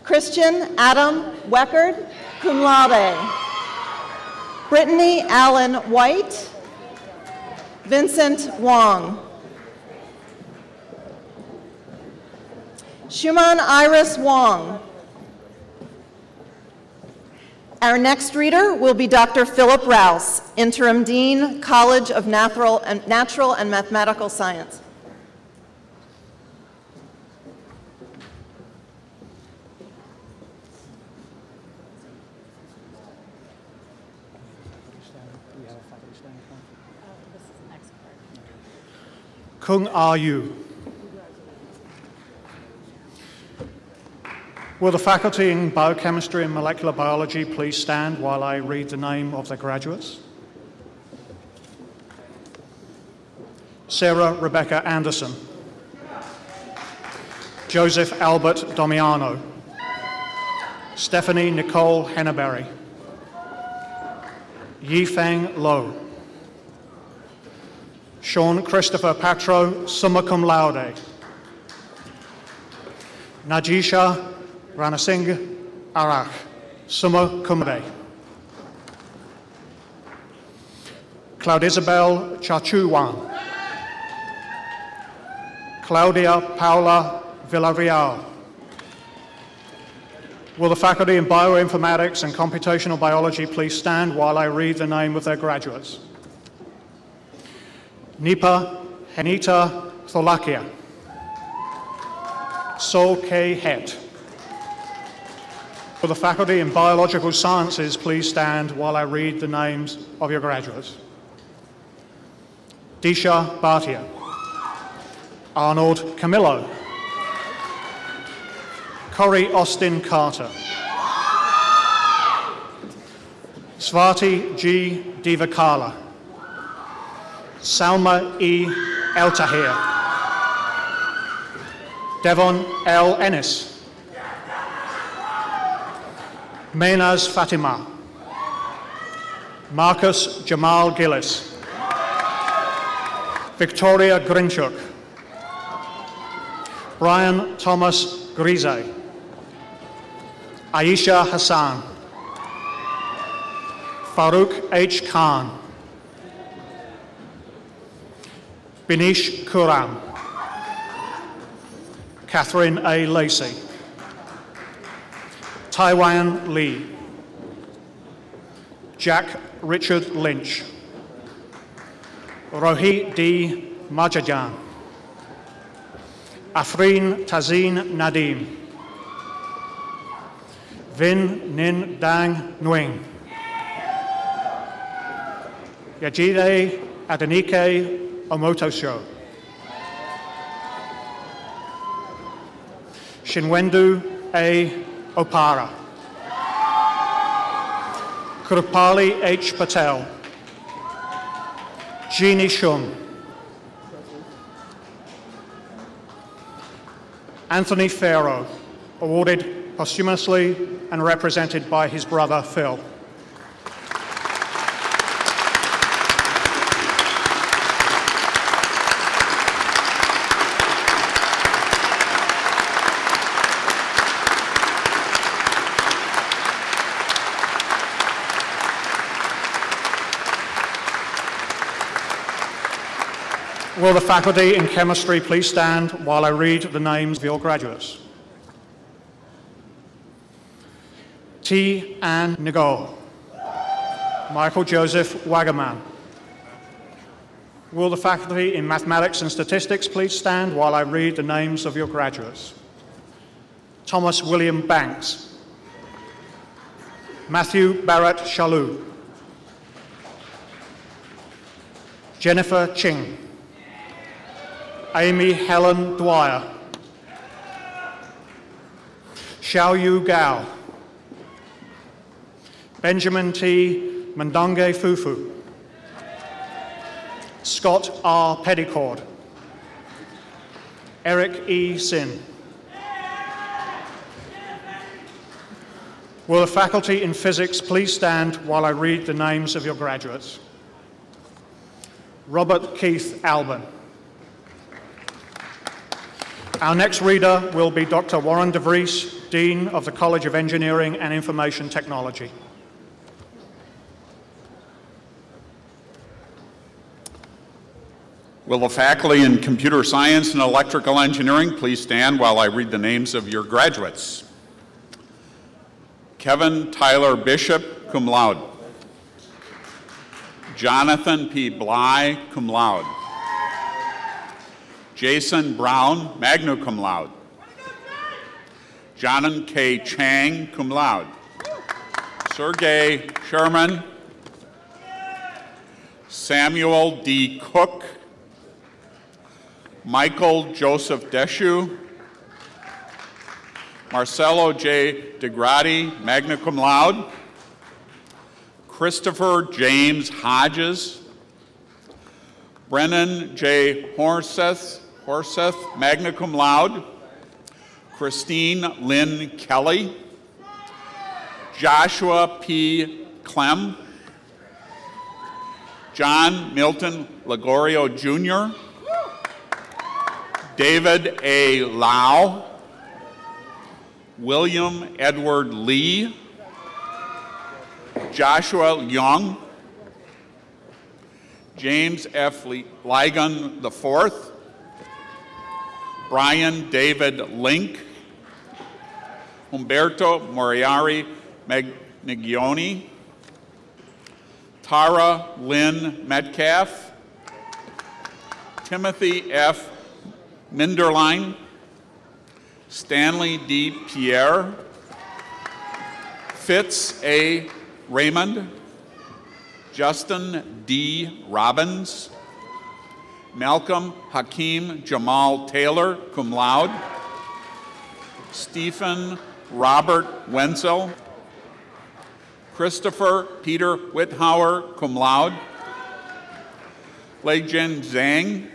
Christian Adam Weckard, cum laude. Brittany Allen White. Vincent Wong. Shuman Iris Wong. Our next reader will be Dr. Philip Rouse, Interim Dean, College of Natural and Mathematical Science. Kung are you? Will the faculty in biochemistry and molecular biology please stand while I read the name of the graduates? Sarah Rebecca Anderson. Joseph Albert Domiano. Stephanie Nicole Henneberry. Yifeng Lo. Sean Christopher Patro, summa cum laude. Najisha Ranasingh Arak, summa cum laude. Claudisabel Chachuwan. Claudia Paula Villarreal. Will the faculty in bioinformatics and computational biology please stand while I read the name of their graduates? Nipa Henita Tholakia. Sol K. Het. Will the faculty in biological sciences please stand while I read the names of your graduates? Disha Bhatia. Arnold Camillo. Corey Austin Carter. Swati G. Divakala. Salma E. El Tahir. Devon L. Ennis. Mehnaz Fatima. Marcus Jamal Gillis. Victoria Grinchuk. Brian Thomas Grise. Aisha Hassan. Farouk H. Khan. Binish Kuram. Catherine A. Lacey. Taiwan Lee. Jack Richard Lynch. Rohit D. Majajan. Afreen Tazeen Nadim. Vin Ninh Dang Nguyen. Yajide Adenike Omotosho. Shinwendu A. Opara. Krupali H. Patel. Jeannie Shum. Anthony Farrow, awarded posthumously and represented by his brother Phil. Will the faculty in chemistry please stand while I read the names of your graduates? T. Ann Ngo. Michael Joseph Wagaman. Will the faculty in mathematics and statistics please stand while I read the names of your graduates? Thomas William Banks. Matthew Barrett Shalou. Jennifer Ching. Amy Helen Dwyer. Xiaoyu Gao. Benjamin T. Mandonge Fufu. Scott R. Petticord. Eric E. Sin. Will the faculty in physics please stand while I read the names of your graduates? Robert Keith Alban. Our next reader will be Dr. Warren DeVries, Dean of the College of Engineering and Information Technology. Will the faculty in computer science and electrical engineering please stand while I read the names of your graduates? Kevin Tyler Bishop, cum laude. Jonathan P. Bly, cum laude. Jason Brown, magna cum laude. John K. Chang, cum laude. Sergey Sherman. Samuel D. Cook. Michael Joseph Deshu. Marcelo J. DeGrati, magna cum laude. Christopher James Hodges. Brennan J. Horseth, magna cum laude. Christine Lynn Kelly. Joshua P. Clem. John Milton Lagorio Jr. David A. Lau. William Edward Lee. Joshua Young. James F. Ligon IV. Brian David Link. Umberto Moriari Magnigioni. Tara Lynn Metcalf. Timothy F. Minderline. Stanley D. Pierre. Fitz A. Raymond. Justin D. Robbins. Malcolm Hakeem Jamal Taylor, cum laude. Stephen Robert Wenzel. Christopher Peter Whithauer, cum laude. Leijin Zhang.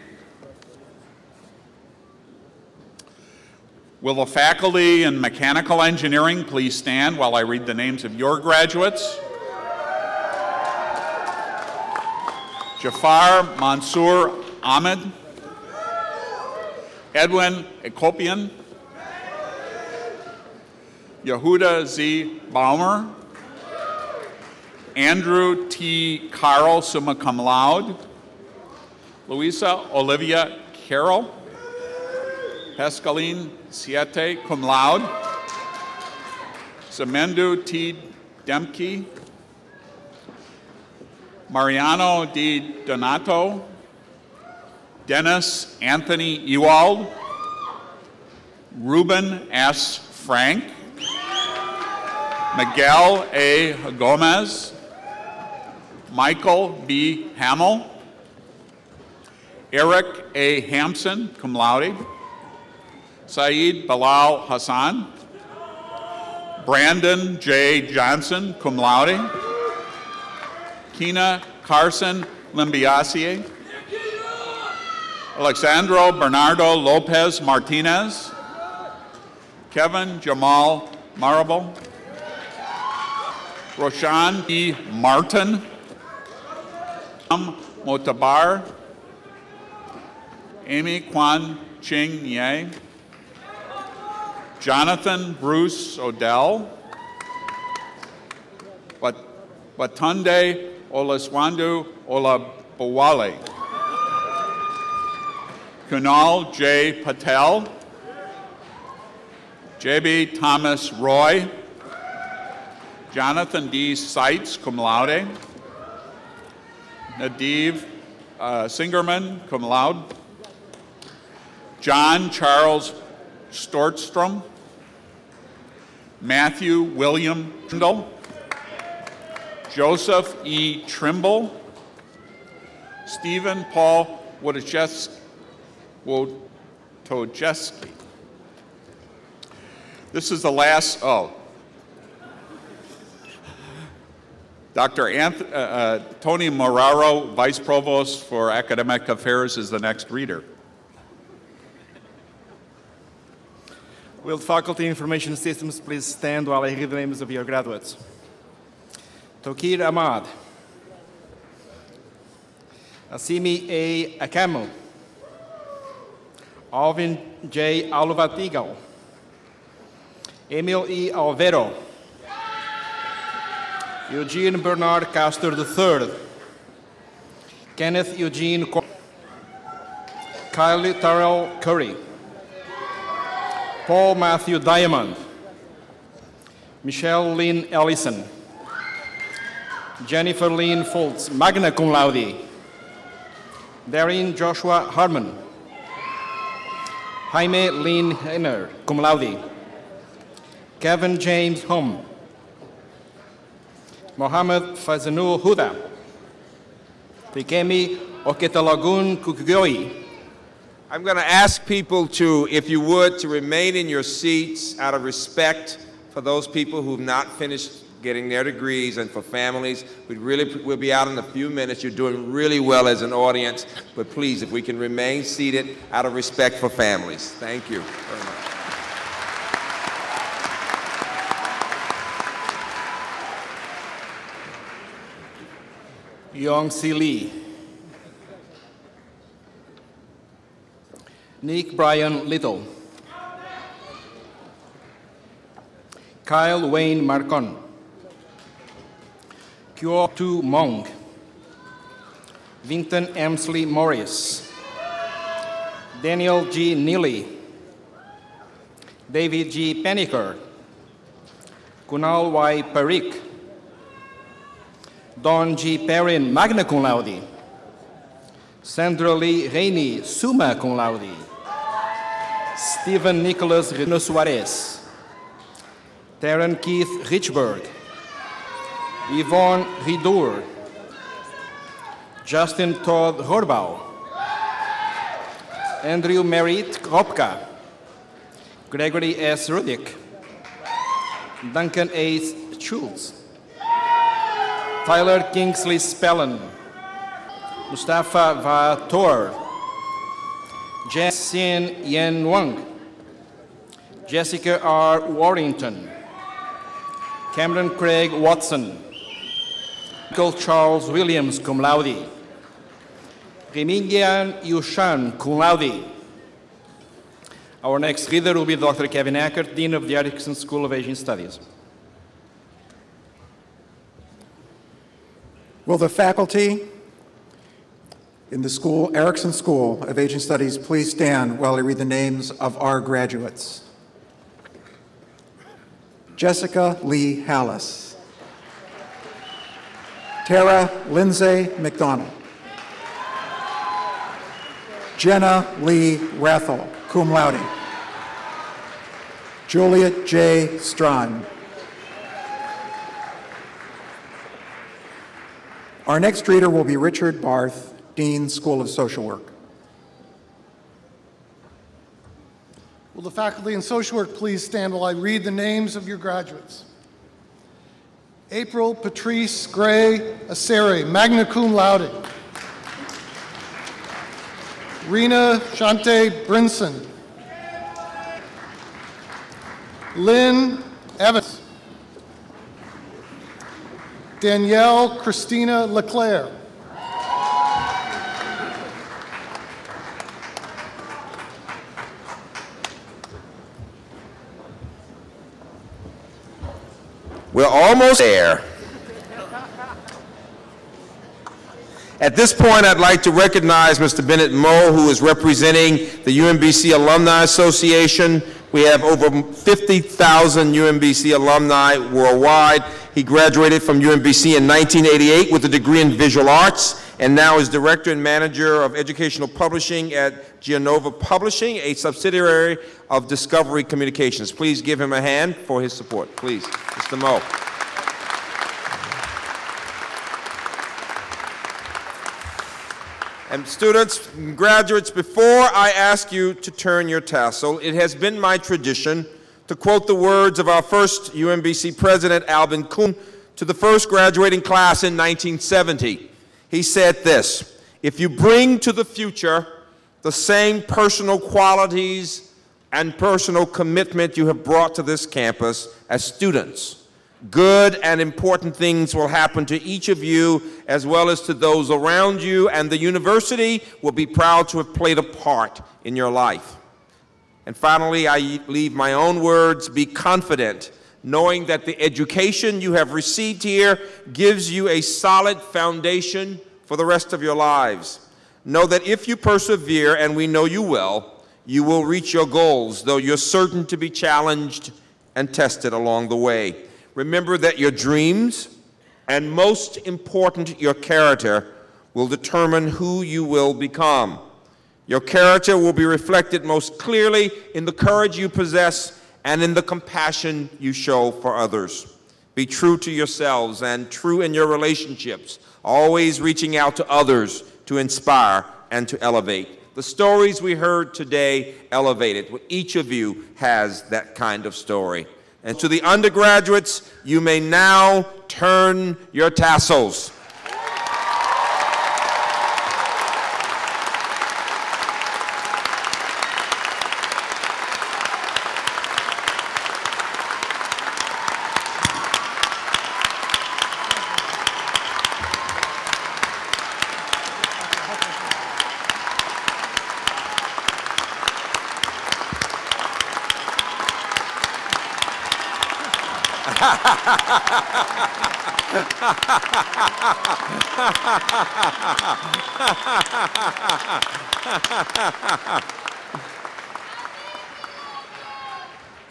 Will the faculty in mechanical engineering please stand while I read the names of your graduates? Jafar Mansour Ahmed. Edwin Ekopian. Yehuda Z. Baumer. Andrew T. Carl, summa cum laude. Louisa Olivia Carroll. Pascaline Siete, cum laude. Semendu T. Demke. Mariano D. Donato. Dennis Anthony Ewald. Ruben S. Frank. Miguel A. Gomez. Michael B. Hamill. Eric A. Hampson, cum laude. Saeed Bilal Hassan. Brandon J. Johnson, cum laude. Kina Carson Limbiasier. Alexandro Bernardo Lopez Martinez. Kevin Jamal Marable. Roshan E. Martin. Motabar. Amy Kwan Ching Ye. Jonathan Bruce Odell. Batunde Olaswandu Olabawale. Kunal J. Patel. J.B. Thomas Roy. Jonathan D. Seitz, cum laude. Nadiv Singerman, cum laude. John Charles Stortstrom. Matthew William Trindle. Joseph E. Trimble. Stephen Paul Wojciechowski. This is the last, Dr. Tony Moraro, Vice Provost for Academic Affairs, is the next reader. Will Faculty Information Systems please stand while I read the names of your graduates? Tokir Ahmad. Asimi A. Akamu. Alvin J. Alvatigal. Emil E. Alvero. Eugene Bernard Castor III. Kenneth Eugene Kylie Terrell Curry. Paul Matthew Diamond. Michelle Lynn Ellison. Jennifer Lynn Foltz, magna cum laude. Darren Joshua Harmon. Jaime Lynn Henner, cum laude. Kevin James Hom. Mohammed Fazanul Huda. Fikemi Oketalagun Kukugoyi. I'm going to ask people to, if you would, to remain in your seats out of respect for those people who've not finished getting their degrees and for families. We'll be out in a few minutes. You're doing really well as an audience, but please, if we can remain seated out of respect for families. Thank you very much. Yong Si Lee. Nick Brian Little. Kyle Wayne Marcon. Kyo Tu Mong. Vinton Emsley Morris. Daniel G. Neely. David G. Penniker. Kunal Y. Parikh. Don G. Perrin, magna cum laude. Sandra Lee Rainey, summa cum laude. Stephen Nicholas Reno Suarez. Taryn Keith Richburg. Yvonne Ridour. Justin Todd Horbau. Andrew Merritt Kropka. Gregory S. Rudick. Duncan A. Schultz. Tyler Kingsley Spellin. Mustafa Vator. Jessin Yen Wang. Jessica R. Warrington. Cameron Craig Watson. Michael Charles Williams, cum laude. Remigian Yushan, cum laude. Our next reader will be Dr. Kevin Ackert, Dean of the Erickson School of Asian Studies. Will the faculty in the Erickson School of Aging Studies, please stand while I read the names of our graduates. Jessica Lee Hallis. Tara Lindsay McDonald. Jenna Lee Rathel, cum laude. Juliet J. Strawn. Our next reader will be Richard Barth, Dean, School of Social Work. Will the faculty in social work please stand while I read the names of your graduates? April Patrice Gray Assere, magna cum laude. Rena Shante Brinson. Lynn Evans. Danielle Christina Leclerc. We're almost there. At this point, I'd like to recognize Mr. Bennett Moe, who is representing the UMBC Alumni Association. We have over 50,000 UMBC alumni worldwide. He graduated from UMBC in 1988 with a degree in visual arts and now is Director and Manager of Educational Publishing at Genova Publishing, a subsidiary of Discovery Communications. Please give him a hand for his support. Please, Mr. Moe. And students, graduates, before I ask you to turn your tassel, it has been my tradition to quote the words of our first UMBC president, Alvin Kuhn, to the first graduating class in 1970. He said this: if you bring to the future the same personal qualities and personal commitment you have brought to this campus as students, good and important things will happen to each of you as well as to those around you, and the university will be proud to have played a part in your life. And finally, I leave my own words: be confident, knowing that the education you have received here gives you a solid foundation for the rest of your lives. Know that if you persevere, and we know you will reach your goals, though you're certain to be challenged and tested along the way. Remember that your dreams, and most important, your character, will determine who you will become. Your character will be reflected most clearly in the courage you possess and in the compassion you show for others. Be true to yourselves and true in your relationships, always reaching out to others to inspire and to elevate. The stories we heard today elevated. Each of you has that kind of story. And to the undergraduates, you may now turn your tassels.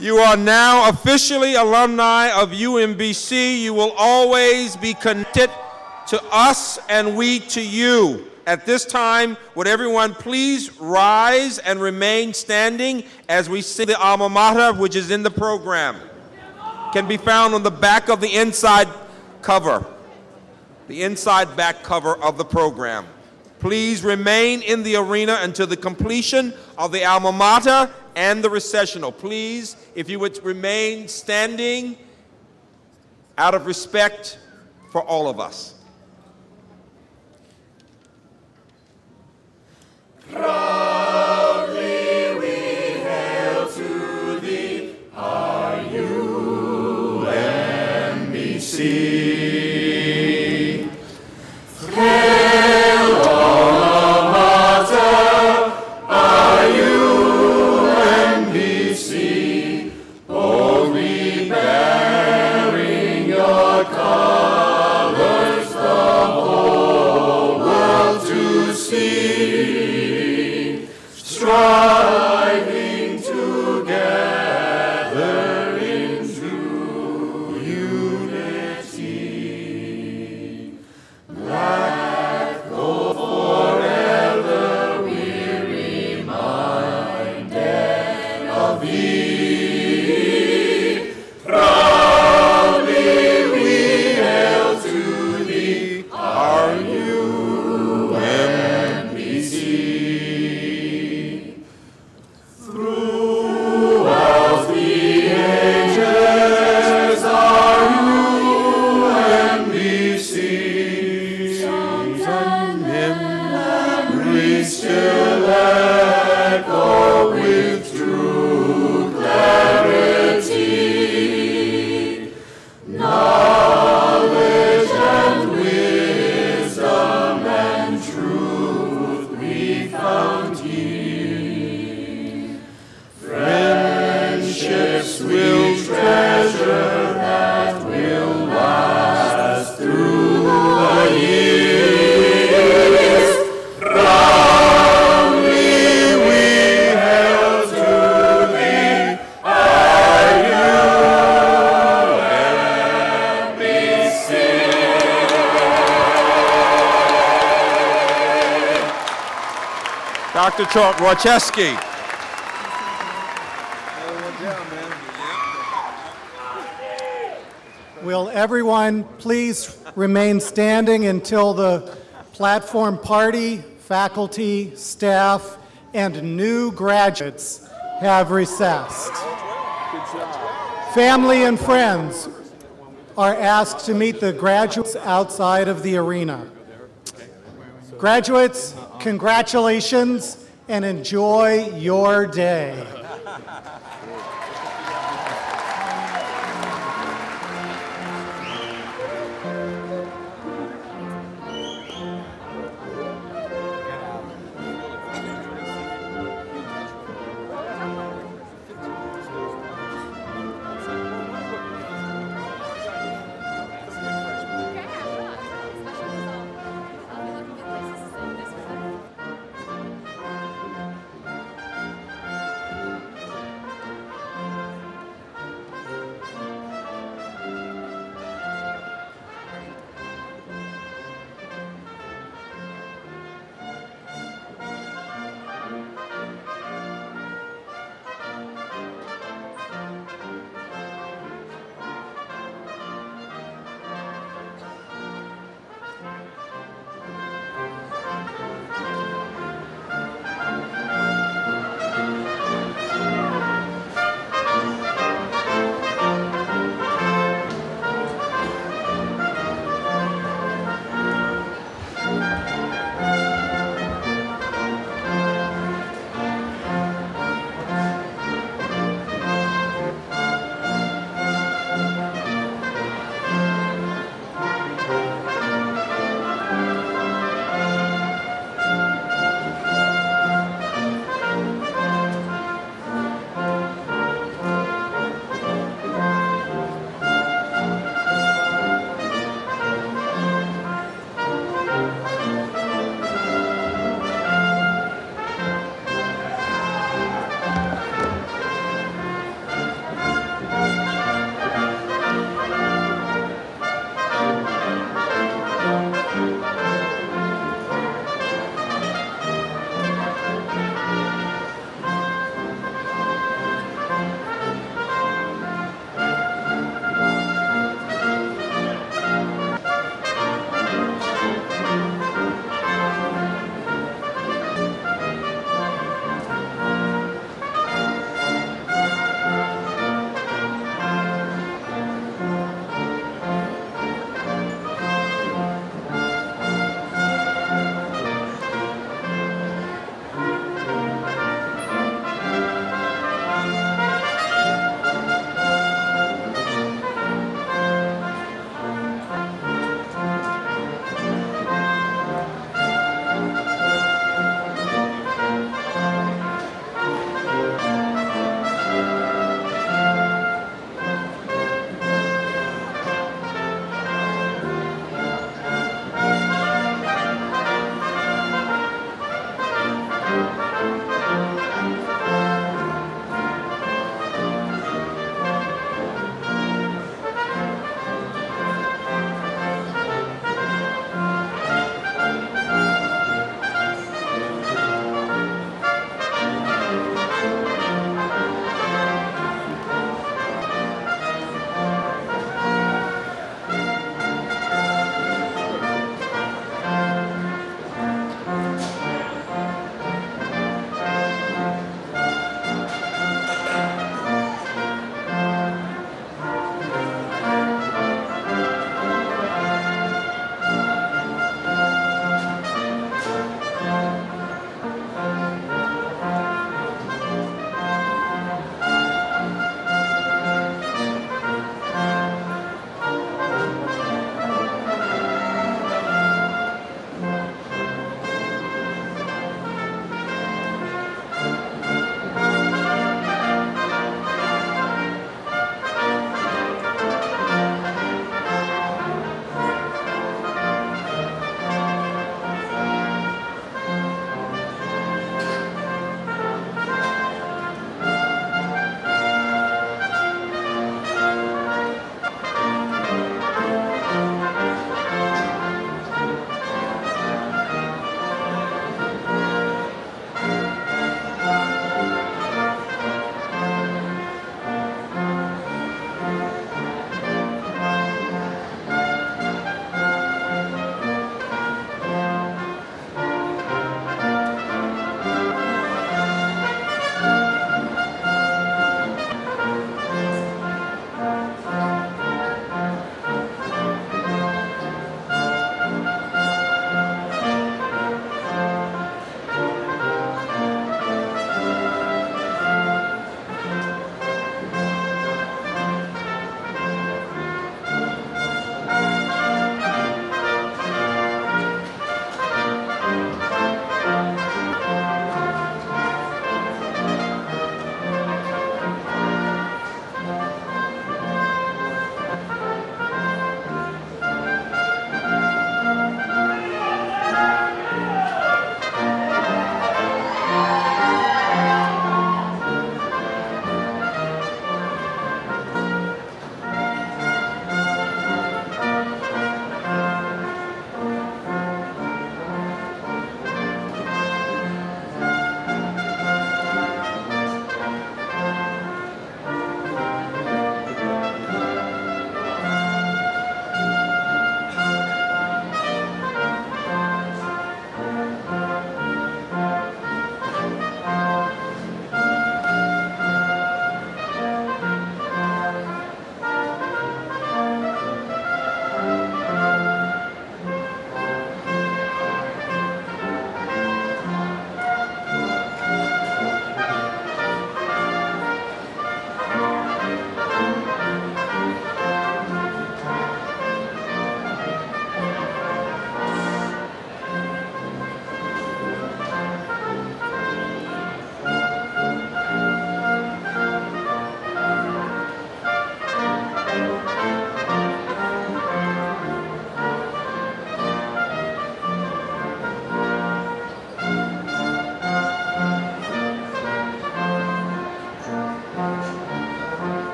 You are now officially alumni of UMBC. You will always be connected to us and we to you. At this time, would everyone please rise and remain standing as we sing the Alma Mater, which is in the program. Can be found on the back of the inside cover, the inside back cover of the program. Please remain in the arena until the completion of the Alma Mater and the recessional. Please, if you would remain standing out of respect for all of us. Proudly we hail to thee, our UMBC. Hail Alma Mater, our UMBC, boldly bearing your colors, the whole world to see. Dr. Rocheski. Will everyone please remain standing until the platform party, faculty, staff, and new graduates have recessed. Family and friends are asked to meet the graduates outside of the arena. Graduates, congratulations and enjoy your day.